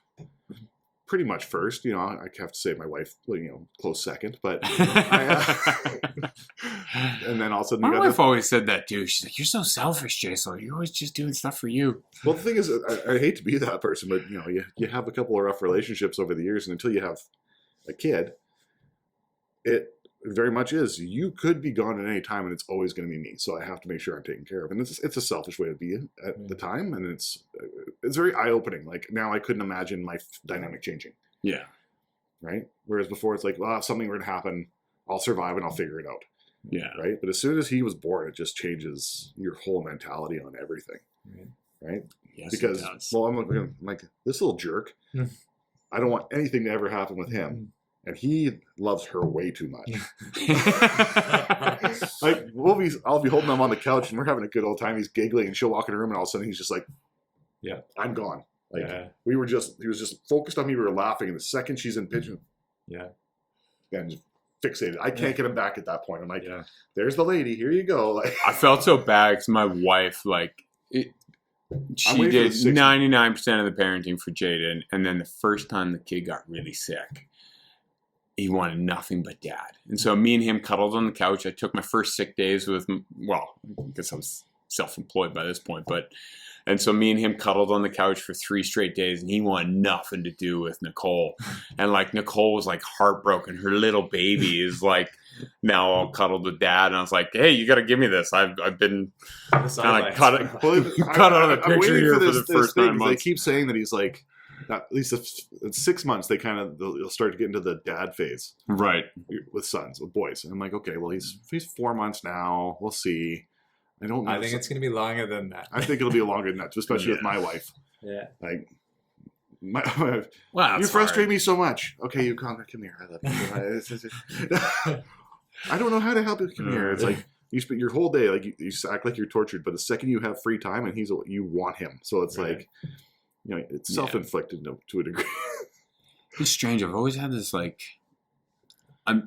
pretty much first. You know, I have to say my wife, you know, close second, but and then all of a sudden my wife always said that too. She's like, "You're so selfish, Jason. You're always just doing stuff for you." Well, the thing is, I hate to be that person, but you know, you have a couple of rough relationships over the years, and until you have a kid, it very much is. You could be gone at any time, and it's always going to be me. So I have to make sure I'm taken care of, and it's a selfish way to be at the time, and it's very eye opening. Like now, I couldn't imagine my dynamic changing. Yeah. Right. Whereas before, it's like, well, if something were to happen, I'll survive and I'll figure it out. Yeah. Right. But as soon as he was born, it just changes your whole mentality on everything. Right. Yes, because well, I'm like this little jerk. I don't want anything to ever happen with him. And he loves her way too much. Like I'll be holding him on the couch and we're having a good old time. He's giggling and she'll walk in the room and all of a sudden he's just like, "Yeah, I'm gone." Like he was just focused on me. We were laughing, and the second she's in pitch, and just fixated. I can't get him back at that point. I'm like, "There's the lady. Here you go." Like I felt so bad because my wife, she did 99% of the parenting for Jaden, and then the first time the kid got really sick, he wanted nothing but dad. And so me and him cuddled on the couch. I took my first sick days with, well, I guess I was self-employed by this point, and so me and him cuddled on the couch for 3 straight days, and he wanted nothing to do with Nicole. And like Nicole was like heartbroken. Her little baby is like now all cuddled with dad, and I was like, "Hey, you got to give me this. I've been kind of cut out of the picture here for the first 9 months." They keep saying that he's like, at least in 6 months, they'll start to get into the dad phase, right? With sons, with boys, and I'm like, okay, well he's 4 months now. We'll see. I don't know. I think it's going to be longer than that. I think it'll be longer than that, especially with my wife. Yeah. Like, you frustrate me so much. Okay, you come here. I love you. I don't know how to help you. Come here. It's like you spend your whole day, like you act like you're tortured, but the second you have free time and you want him. So it's like, you know, it's self-inflicted to a degree. It's strange. I've always had this like,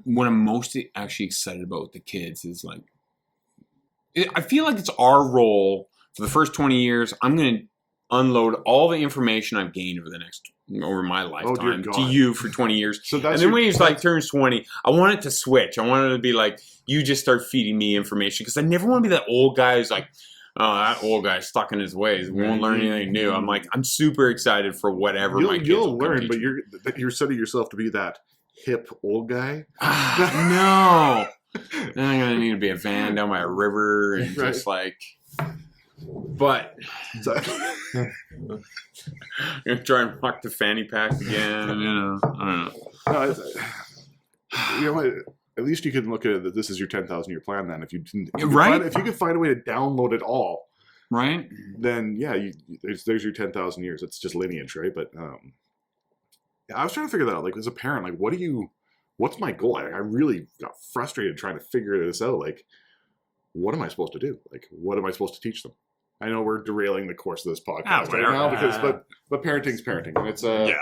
what I'm most actually excited about with the kids is like, I feel like it's our role for the first 20 years. I'm going to unload all the information I've gained over my lifetime to you for 20 years. So and then when he's like turns 20, I want it to switch. I want it to be like, you just start feeding me information, because I never want to be that old guy who's like, "Oh, that old guy's stuck in his ways. Won't learn anything new." I'm like, I'm super excited for whatever my kids will learn, but you're setting yourself to be that hip old guy. No. Then I'm going to need to be a van down by a river and just like, but I'm going to try and rock the fanny pack again, you know, I don't know. You know what? At least you can look at it that this is your 10,000 year plan then. If you can find a way to download it all, right? Then there's your 10,000 years. It's just lineage, right? But I was trying to figure that out. Like as a parent, like what's my goal? I really got frustrated trying to figure this out. Like, what am I supposed to do? Like, what am I supposed to teach them? I know we're derailing the course of this podcast right now but parenting's parenting, and it's I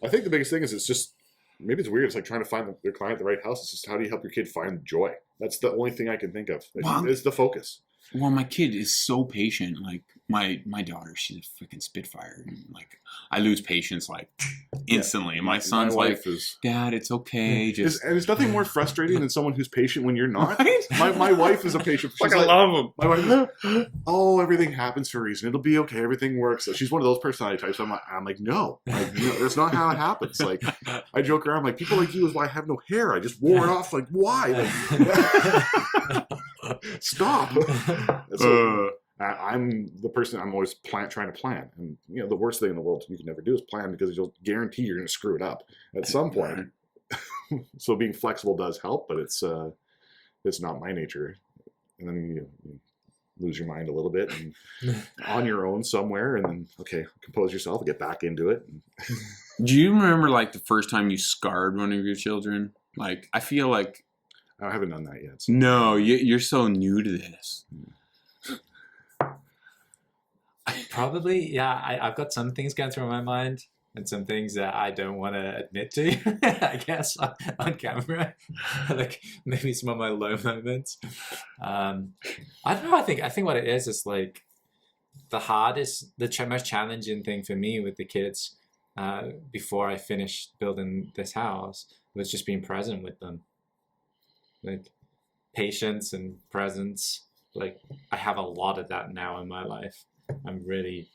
think the biggest thing is it's just. Maybe it's weird. It's like trying to find the client at the right house. It's just how do you help your kid find joy? That's the only thing I can think of. It's the focus. Well, my kid is so patient. Like my daughter, she's a freaking spitfire. And like I lose patience like instantly. And my son's like, "Dad, it's okay." And it's nothing more frustrating than someone who's patient when you're not. Right? My wife is a patient. Like I love him. My wife is, everything happens for a reason. It'll be okay. Everything works. So she's one of those personality types. I'm like, no, that's not how it happens. Like I joke around, like people like you is why I have no hair. I just wore it off. Like why? Stop. So, I'm the person I'm always trying to plan, and you know the worst thing in the world you can never do is plan, because you'll guarantee you're going to screw it up at some point. So being flexible does help, but it's not my nature. And then you lose your mind a little bit and on your own somewhere, and then compose yourself and get back into it. Do you remember like the first time you scarred one of your children? Like I feel like I haven't done that yet. So. No, you're so new to this. Probably, yeah. I've got some things going through my mind and some things that I don't want to admit to, I guess, on camera. Like maybe some of my low moments. I don't know. I think what it is like the hardest, most challenging thing for me with the kids before I finished building this house was just being present with them. Like patience and presence. Like I have a lot of that now in my life. I'm really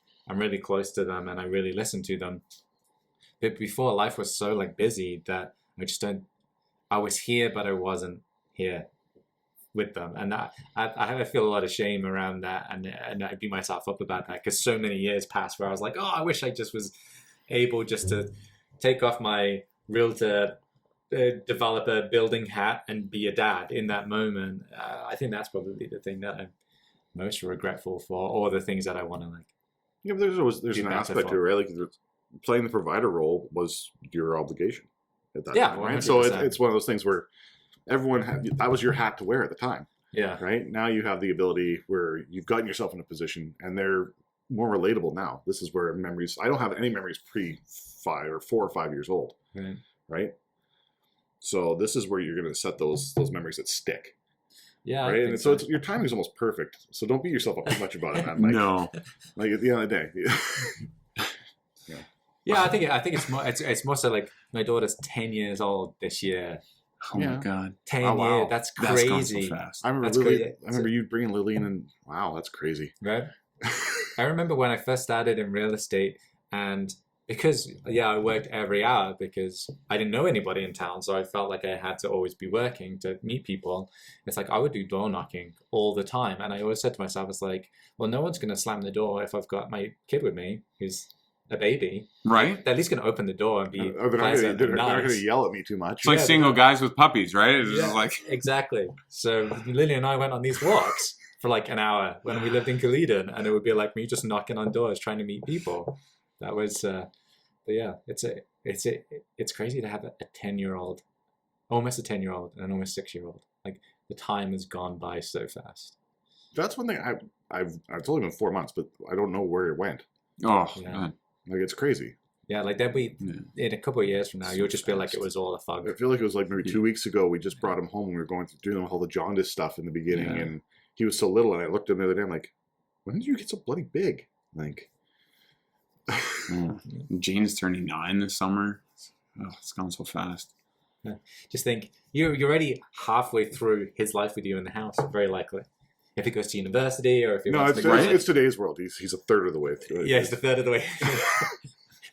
close to them and I really listen to them. But before, life was so like busy that I was here, but I wasn't here with them. And I feel a lot of shame around that. And I beat myself up about that because so many years passed where I was like, oh, I wish I just was able just to take off my realtor, developer, building hat and be a dad in that moment. I think that's probably the thing that I'm most regretful for, or the things that I want to like. Yeah, but there's an aspect to it, right? Like playing the provider role was your obligation at that time, right? 100%. So it's one of those things where that was your hat to wear at the time. Yeah. Right? Now you have the ability where you've gotten yourself in a position and they're more relatable now. This is where memories, I don't have any memories pre 4 or 5 years old. Right? So this is where you're going to set those memories that stick. Yeah. Right. And so your timing is almost perfect. So don't beat yourself up too much about it, man. Like, no. Like at the end of the day. Yeah. Yeah, I think it's more so like my daughter's 10 years old this year. Oh my God. 10 years. That's crazy. That's gone so fast. I remember you bringing Lillian and wow, that's crazy. Right. I remember when I first started in real estate, and because I worked every hour because I didn't know anybody in town, so I felt like I had to always be working to meet people. It's like I would do door knocking all the time, and I always said to myself, it's like, well, no one's going to slam the door if I've got my kid with me who's a baby, right? They're at least going to open the door and be pleasant. They're not going to yell at me too much. It's like single guys with puppies, right? It's just like exactly. So Lily and I went on these walks for like an hour when we lived in Caledon, and it would be like me just knocking on doors trying to meet people. That was, but yeah, it's crazy to have a 10-year-old, almost a 10-year-old, and an almost 6-year-old. Like the time has gone by so fast. That's one thing it's only been 4 months, but I don't know where it went. Oh, yeah. Like it's crazy. Yeah, like that in a couple of years from now, you'll just feel like it was all a fog. I feel like it was like maybe 2 weeks ago. We just brought him home and we were going through doing all the jaundice stuff in the beginning, and he was so little. And I looked at him the other day. I'm like, when did you get so bloody big? Like, Jane's turning 9 this summer. Oh, it's gone so fast. Yeah. Just think, you're already halfway through his life with you in the house, very likely. If he goes to university or if he wants to it's today's world. He's a third of the way through it. Yeah, he's a third of the way through.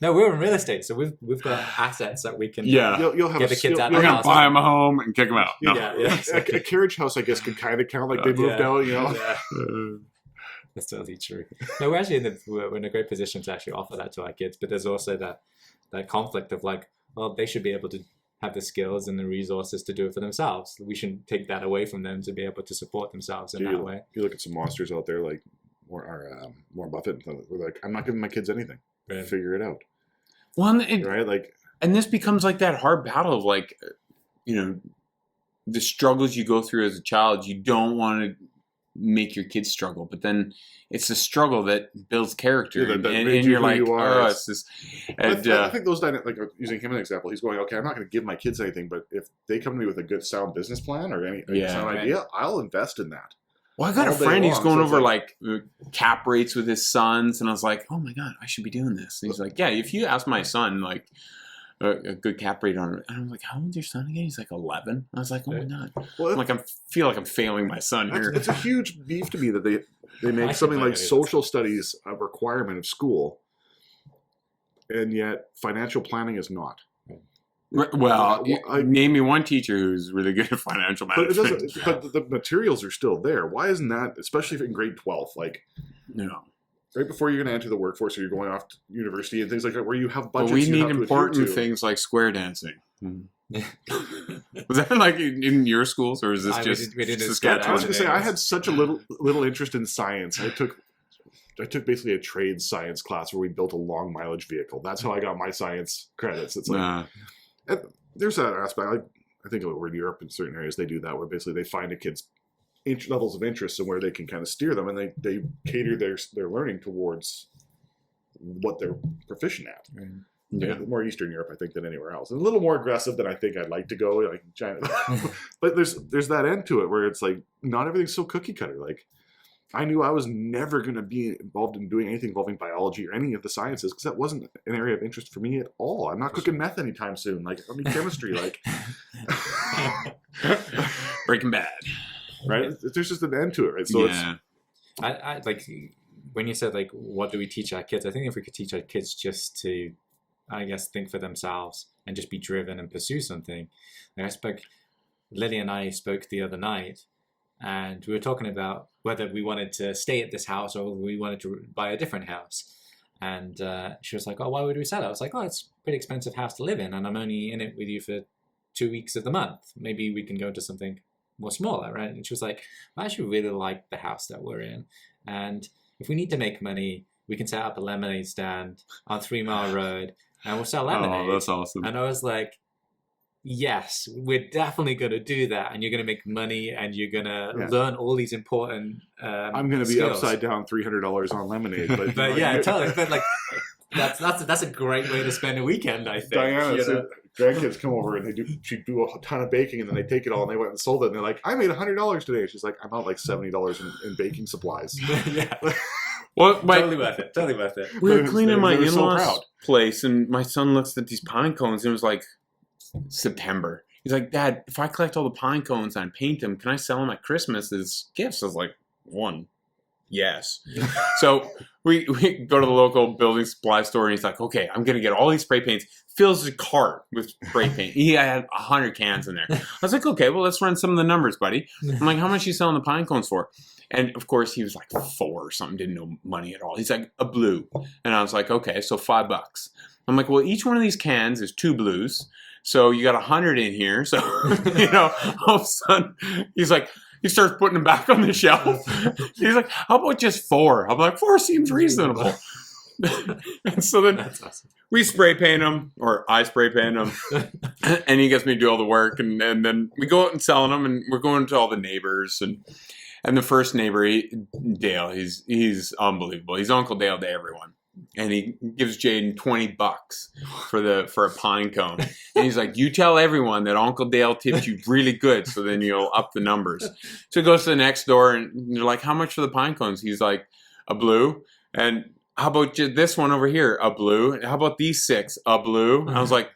No, we're in real estate, so we've got assets that we can you'll have get the kids out of the house. Buy them a home and kick them out. No. Yeah, exactly. A carriage house, I guess, could kind of count like they moved out, you know? Yeah. That's totally true. No, we're in a great position to actually offer that to our kids, but there's also that conflict of like, well, they should be able to have the skills and the resources to do it for themselves. We shouldn't take that away from them to be able to support themselves in that way. You look at some monsters out there like Warren Buffett. We're like, I'm not giving my kids anything. Right. Figure it out. Well, right? Like, and this becomes like that hard battle of like, the struggles you go through as a child. You don't want to make your kids struggle, but then it's a struggle that builds character, and you're like, it's this. And, I think those like using him as an example, he's going, okay, I'm not going to give my kids anything, but if they come to me with a good sound business plan or any sound idea, I'll invest in that. Well, I got a friend who's going over like cap rates with his sons, and I was like, oh my God, I should be doing this. And he's like, yeah, if you ask my son like a good cap rate on it, and I'm like, how old's your son again? He's like 11. I was like, oh my God. Well, I feel like I'm failing my son here. It's a huge beef to me that they make something like social studies a requirement of school, and yet financial planning is not. Well, name me one teacher who's really good at financial management. But the materials are still there. Why isn't that, especially if in grade 12, like, right before you're going to enter the workforce or you're going off to university and things like that, where you have budgets? But we need important things like square dancing. Was that like in your schools, or is this just Saskatchewan? I was going to say, I had such a little interest in science. I took basically a trade science class where we built a long mileage vehicle. That's how I got my science credits. It's like, there's that aspect. I think over in Europe in certain areas they do that, where basically they find a kid's levels of interest and where they can kind of steer them, and they cater their learning towards what they're proficient at. Right. Yeah, more Eastern Europe, I think, than anywhere else. And a little more aggressive than I think I'd like to go, like China. But there's that end to it where it's like not everything's so cookie cutter. Like I knew I was never going to be involved in doing anything involving biology or any of the sciences because that wasn't an area of interest for me at all. I'm not cooking meth anytime soon. Like, I mean, chemistry, like Breaking Bad, right? There's just an end to it, right? So I like when you said like, what do we teach our kids? I think if we could teach our kids just to, I guess, think for themselves and just be driven and pursue something. Like Lily and I spoke the other night, and we were talking about whether we wanted to stay at this house or we wanted to buy a different house. And she was like, oh, why would we sell it? I was like, oh, it's a pretty expensive house to live in, and I'm only in it with you for 2 weeks of the month. Maybe we can go to something more smaller, right? And she was like, I actually really like the house that we're in. And if we need to make money, we can set up a lemonade stand on 3 Mile Road and we'll sell lemonade. Oh, that's awesome. And I was like, yes, we're definitely going to do that, and you're going to make money, and you're going to learn all these important I'm going to be skills. Upside down $300 on lemonade. But yeah, totally. But like, that's a great way to spend a weekend, I think. Diana said grandkids come over and she'd do a ton of baking, and then they take it all and they went and sold it, and they're like, I made $100 today. She's like, I'm out like $70 in baking supplies. Yeah. Well, totally worth it. Totally worth it. We were cleaning my in-laws' place, and my son looks at these pine cones, and it was like September. He's like, Dad, if I collect all the pine cones and paint them, can I sell them at Christmas as gifts? I was like, yes. So we go to the local building supply store, and he's like, okay, I'm going to get all these spray paints. Fills his cart with spray paint. He had 100 cans in there. I was like, okay, well, let's run some of the numbers, buddy. I'm like, how much are you selling the pine cones for? And of course, he was like 4 or something, didn't know money at all. He's like, a blue. And I was like, okay, so $5. I'm like, well, each one of these cans is 2 blues. So you got 100 in here. So, all of a sudden, he's like, he starts putting them back on the shelf. He's like, how about just 4? I'm like, 4 seems reasonable. And so then we spray paint them, or I spray paint them, and he gets me to do all the work. And then we go out and selling them, and we're going to all the neighbors. And the first neighbor, Dale, he's unbelievable. He's Uncle Dale to everyone. And he gives Jaden $20 for a pine cone. And he's like, you tell everyone that Uncle Dale tipped you really good, so then you'll up the numbers. So he goes to the next door, and they're like, how much for the pine cones? He's like, a blue. And how about this one over here? A blue. How about these 6? A blue. I was like,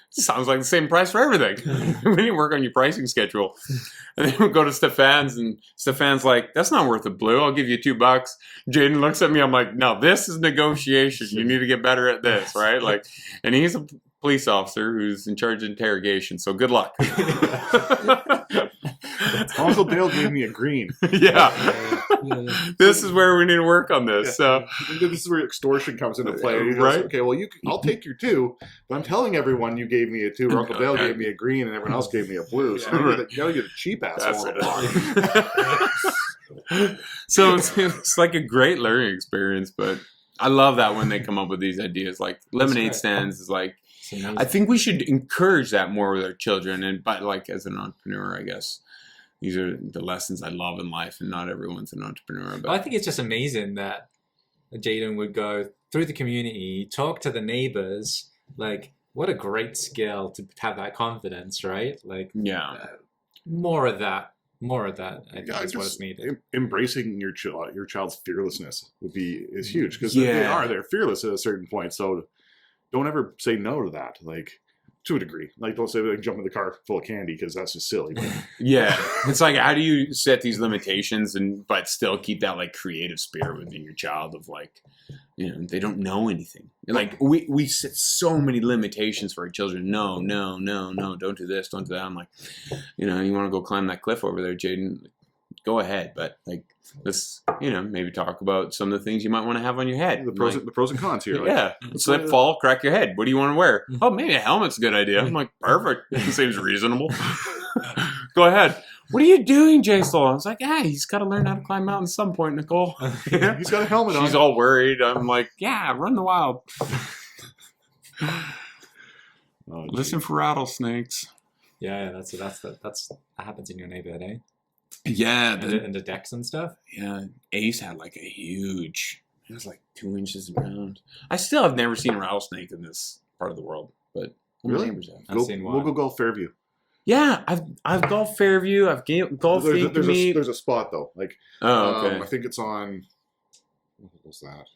sounds like the same price for everything. We didn't work on your pricing schedule. And then we go to Stefan's, and Stefan's like, that's not worth a blue. I'll give you $2. Jaden looks at me. I'm like, no, this is negotiation. You need to get better at this, right? Like, and he's a police officer who's in charge of interrogation. So good luck. Uncle Dale gave me a green. Yeah. This is where we need to work on this. Yeah. So this is where extortion comes into play. Right? Okay, well, I'll take your 2, but I'm telling everyone you gave me a 2, or Uncle Dale gave me a green, and everyone else gave me a blue. So you gotta get a cheap ass one. So it's like a great learning experience, but I love that when they come up with these ideas. Like lemonade stands is like, I think we should encourage that more with our children. But like as an entrepreneur, I guess these are the lessons I love in life, and not everyone's an entrepreneur. But I think it's just amazing that Jaden would go through the community, talk to the neighbors. Like, what a great skill to have that confidence, right? Like, more of that. I think is what is needed. Embracing your child's fearlessness is huge, because they're fearless at a certain point. So don't ever say no to that. Like, to a degree, like don't say like jump in the car full of candy, because that's just silly. But. Yeah, it's like, how do you set these limitations but still keep that like creative spirit within your child of like, they don't know anything. Like we set so many limitations for our children. No, don't do this, don't do that. I'm like, you want to go climb that cliff over there, Jaden, go ahead, but like let's maybe talk about some of the things you might want to have on your head. The pros and cons here. Like, slip, fall, crack your head. What do you want to wear? Oh, maybe a helmet's a good idea. I'm like, perfect. It seems reasonable. Go ahead. What are you doing, Jason? I was like, he's got to learn how to climb mountains at some point, Nicole. He's got a helmet on. She's all worried. I'm like, run the wild. Listen for rattlesnakes. Yeah, that happens in your neighborhood, eh? Yeah. And the decks and stuff? Yeah. Ace had like a huge, it was like 2 inches around. I still have never seen a rattlesnake in this part of the world, but really? neighbors have. I've seen one. We'll go Fairview. Yeah, I've golfed Fairview. I've golfed Ankeny. There's a spot though. Like, okay. I think it's on. What was that?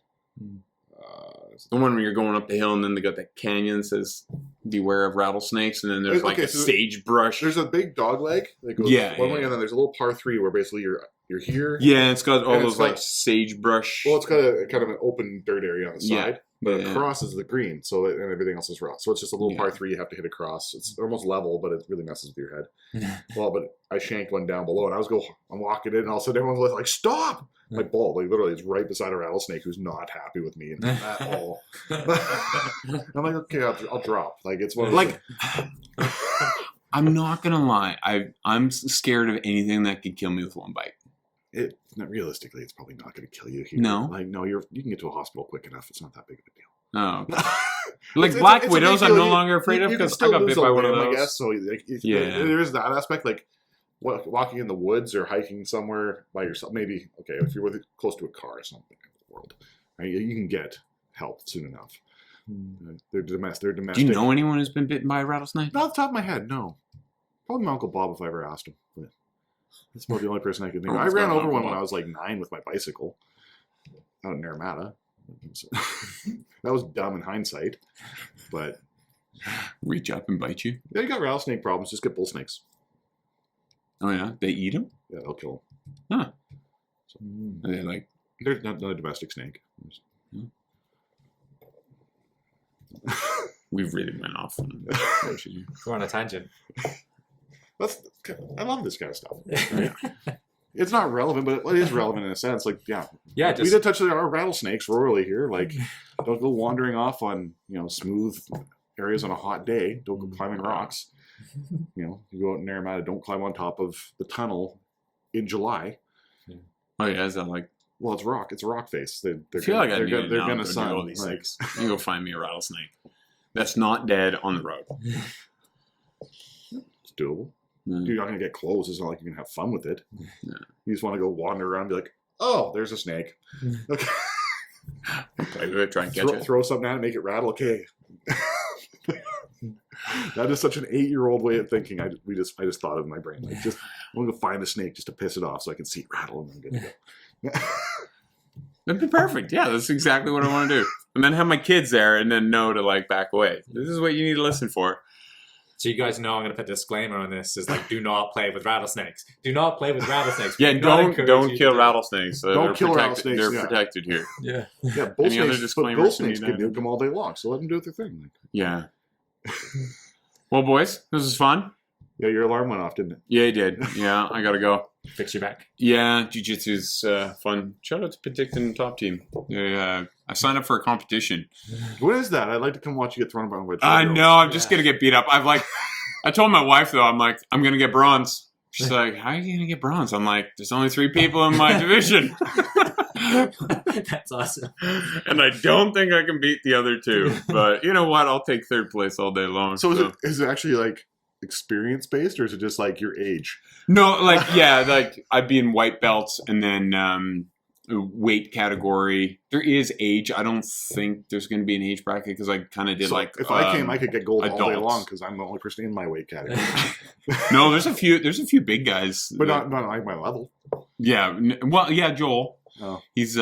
The one where you're going up the hill and then they got that canyon that says "Beware of rattlesnakes," and then there's like sagebrush. There's a big dog leg that goes one way, and then there's a little par 3 where basically you're here. Yeah, and it's got all those like sagebrush. Well, it's got a kind of an open dirt area on the side. But Yeah. across is the green, and everything else is rough. So it's just a little par 3 you have to hit across. It's almost level, but it really messes with your head. Well, but I shanked one down below, and I'm walking in, and all of a sudden everyone's like, "Stop!" My ball, like literally, is right beside a rattlesnake who's not happy with me at all. I'm like, okay, I'll drop. Like it's one of like. I'm not gonna lie. I'm scared of anything that could kill me with one bite. Realistically, it's probably not going to kill you. Here. No, like no, you can get to a hospital quick enough. It's not that big of a deal. Oh, okay. Like black widows, I'm no longer afraid of because I got bit by one of those. I guess so. Like, there is that aspect. Like walking in the woods or hiking somewhere by yourself. Maybe if you're close to a car or something in the world, right, you can get help soon enough. They're domestic. Do you know anyone who's been bitten by a rattlesnake? Not off the top of my head, no. Probably my Uncle Bob if I ever asked him. But that's about the only person I could think of. I ran over one when I was like 9 with my bicycle out in Naramata. That was dumb in hindsight, but reach up and bite you. Yeah, you got rattlesnake problems. Just get bull snakes. Oh yeah, they eat them. Yeah, they'll kill them. Huh? So, are they like they're not a domestic snake. We really went off. We're on a tangent. I love this kind of stuff. Right? It's not relevant, but it is relevant in a sense. Like, we did touch our rattlesnakes royally here. Like, don't go wandering off on smooth areas on a hot day. Don't go climbing rocks. You go out in Naramata. Don't climb on top of the tunnel in July. Oh yeah, is that like? Well, it's rock. It's a rock face. They're gonna sun all these things. You go find me a rattlesnake that's not dead on the road. It's doable. You're not going to get close. It's not like you're going to have fun with it. Yeah. You just want to go wander around and be like, oh, there's a snake. Okay. Play with it, try and catch it. Throw something at it, make it rattle. Okay. That is such an 8-year-old way of thinking. I just thought of in my brain. Like, I'm going to go find the snake just to piss it off so I can see it rattle and I'm good to go. That'd be perfect. Yeah, that's exactly what I want to do. And then have my kids there and then know to like back away. This is what you need to listen for. So you guys know I'm going to put a disclaimer on this. Is like, do not play with rattlesnakes. Do not play with rattlesnakes. Yeah, don't kill rattlesnakes. Don't kill rattlesnakes. They're protected here. Yeah. Bull snakes can nuke them all day long. So let them do their thing. Yeah. Well, boys, this was fun. Yeah, your alarm went off, didn't it? Yeah, it did. Yeah, I got to go. Fix your back. Yeah, jiu-jitsu's fun. Shout out to Penticton top team. I signed up for a competition. What is that? I'd like to come watch you get thrown by. I know. I'm just gonna get beat up. I told my wife though. I'm like, I'm gonna get bronze. She's like, how are you gonna get bronze? I'm like, there's only 3 people in my division. That's awesome. And I don't think I can beat the other 2. But you know what? I'll take 3rd place all day long. So is it actually like experience based, or is it just like your age? No, like I'd be in white belts and then weight category. There is age. I don't think there's going to be an age bracket because I kind of did if I came, I could get gold adults. all day long because I'm the only person in my weight category. No, there's a few big guys, but not like my level. Yeah, well, yeah, Joel. Oh. He's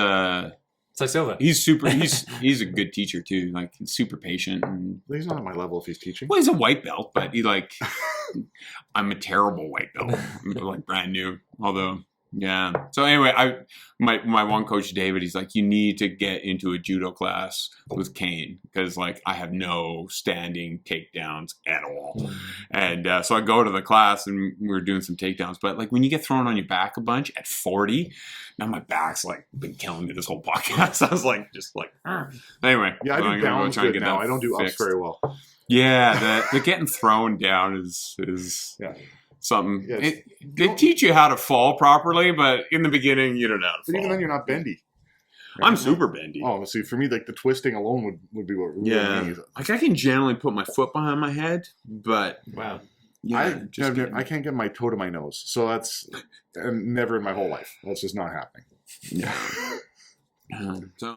So Silva. He's super. He's a good teacher too. Like he's super patient. And, he's not at my level if he's teaching. Well, he's a white belt, but I'm a terrible white belt. I'm like brand new, although. Yeah. So anyway, my one coach David, he's like, you need to get into a judo class with Kane because like I have no standing takedowns at all. And so I go to the class and we're doing some takedowns. But like when you get thrown on your back a bunch at 40, now my back's like been killing me this whole podcast. I was like, anyway. Yeah, I do downs good now. I don't do ups very well. Yeah, the getting thrown down is yeah. Something. They teach you how to fall properly, but in the beginning, you don't know how to fall. But even then, you're not bendy. Right? I'm super bendy. Oh, see, for me, like the twisting alone would be what really means. Like I can generally put my foot behind my head, but wow. Yeah, I can't get my toe to my nose. So that's never in my whole life. That's just not happening. Yeah. So.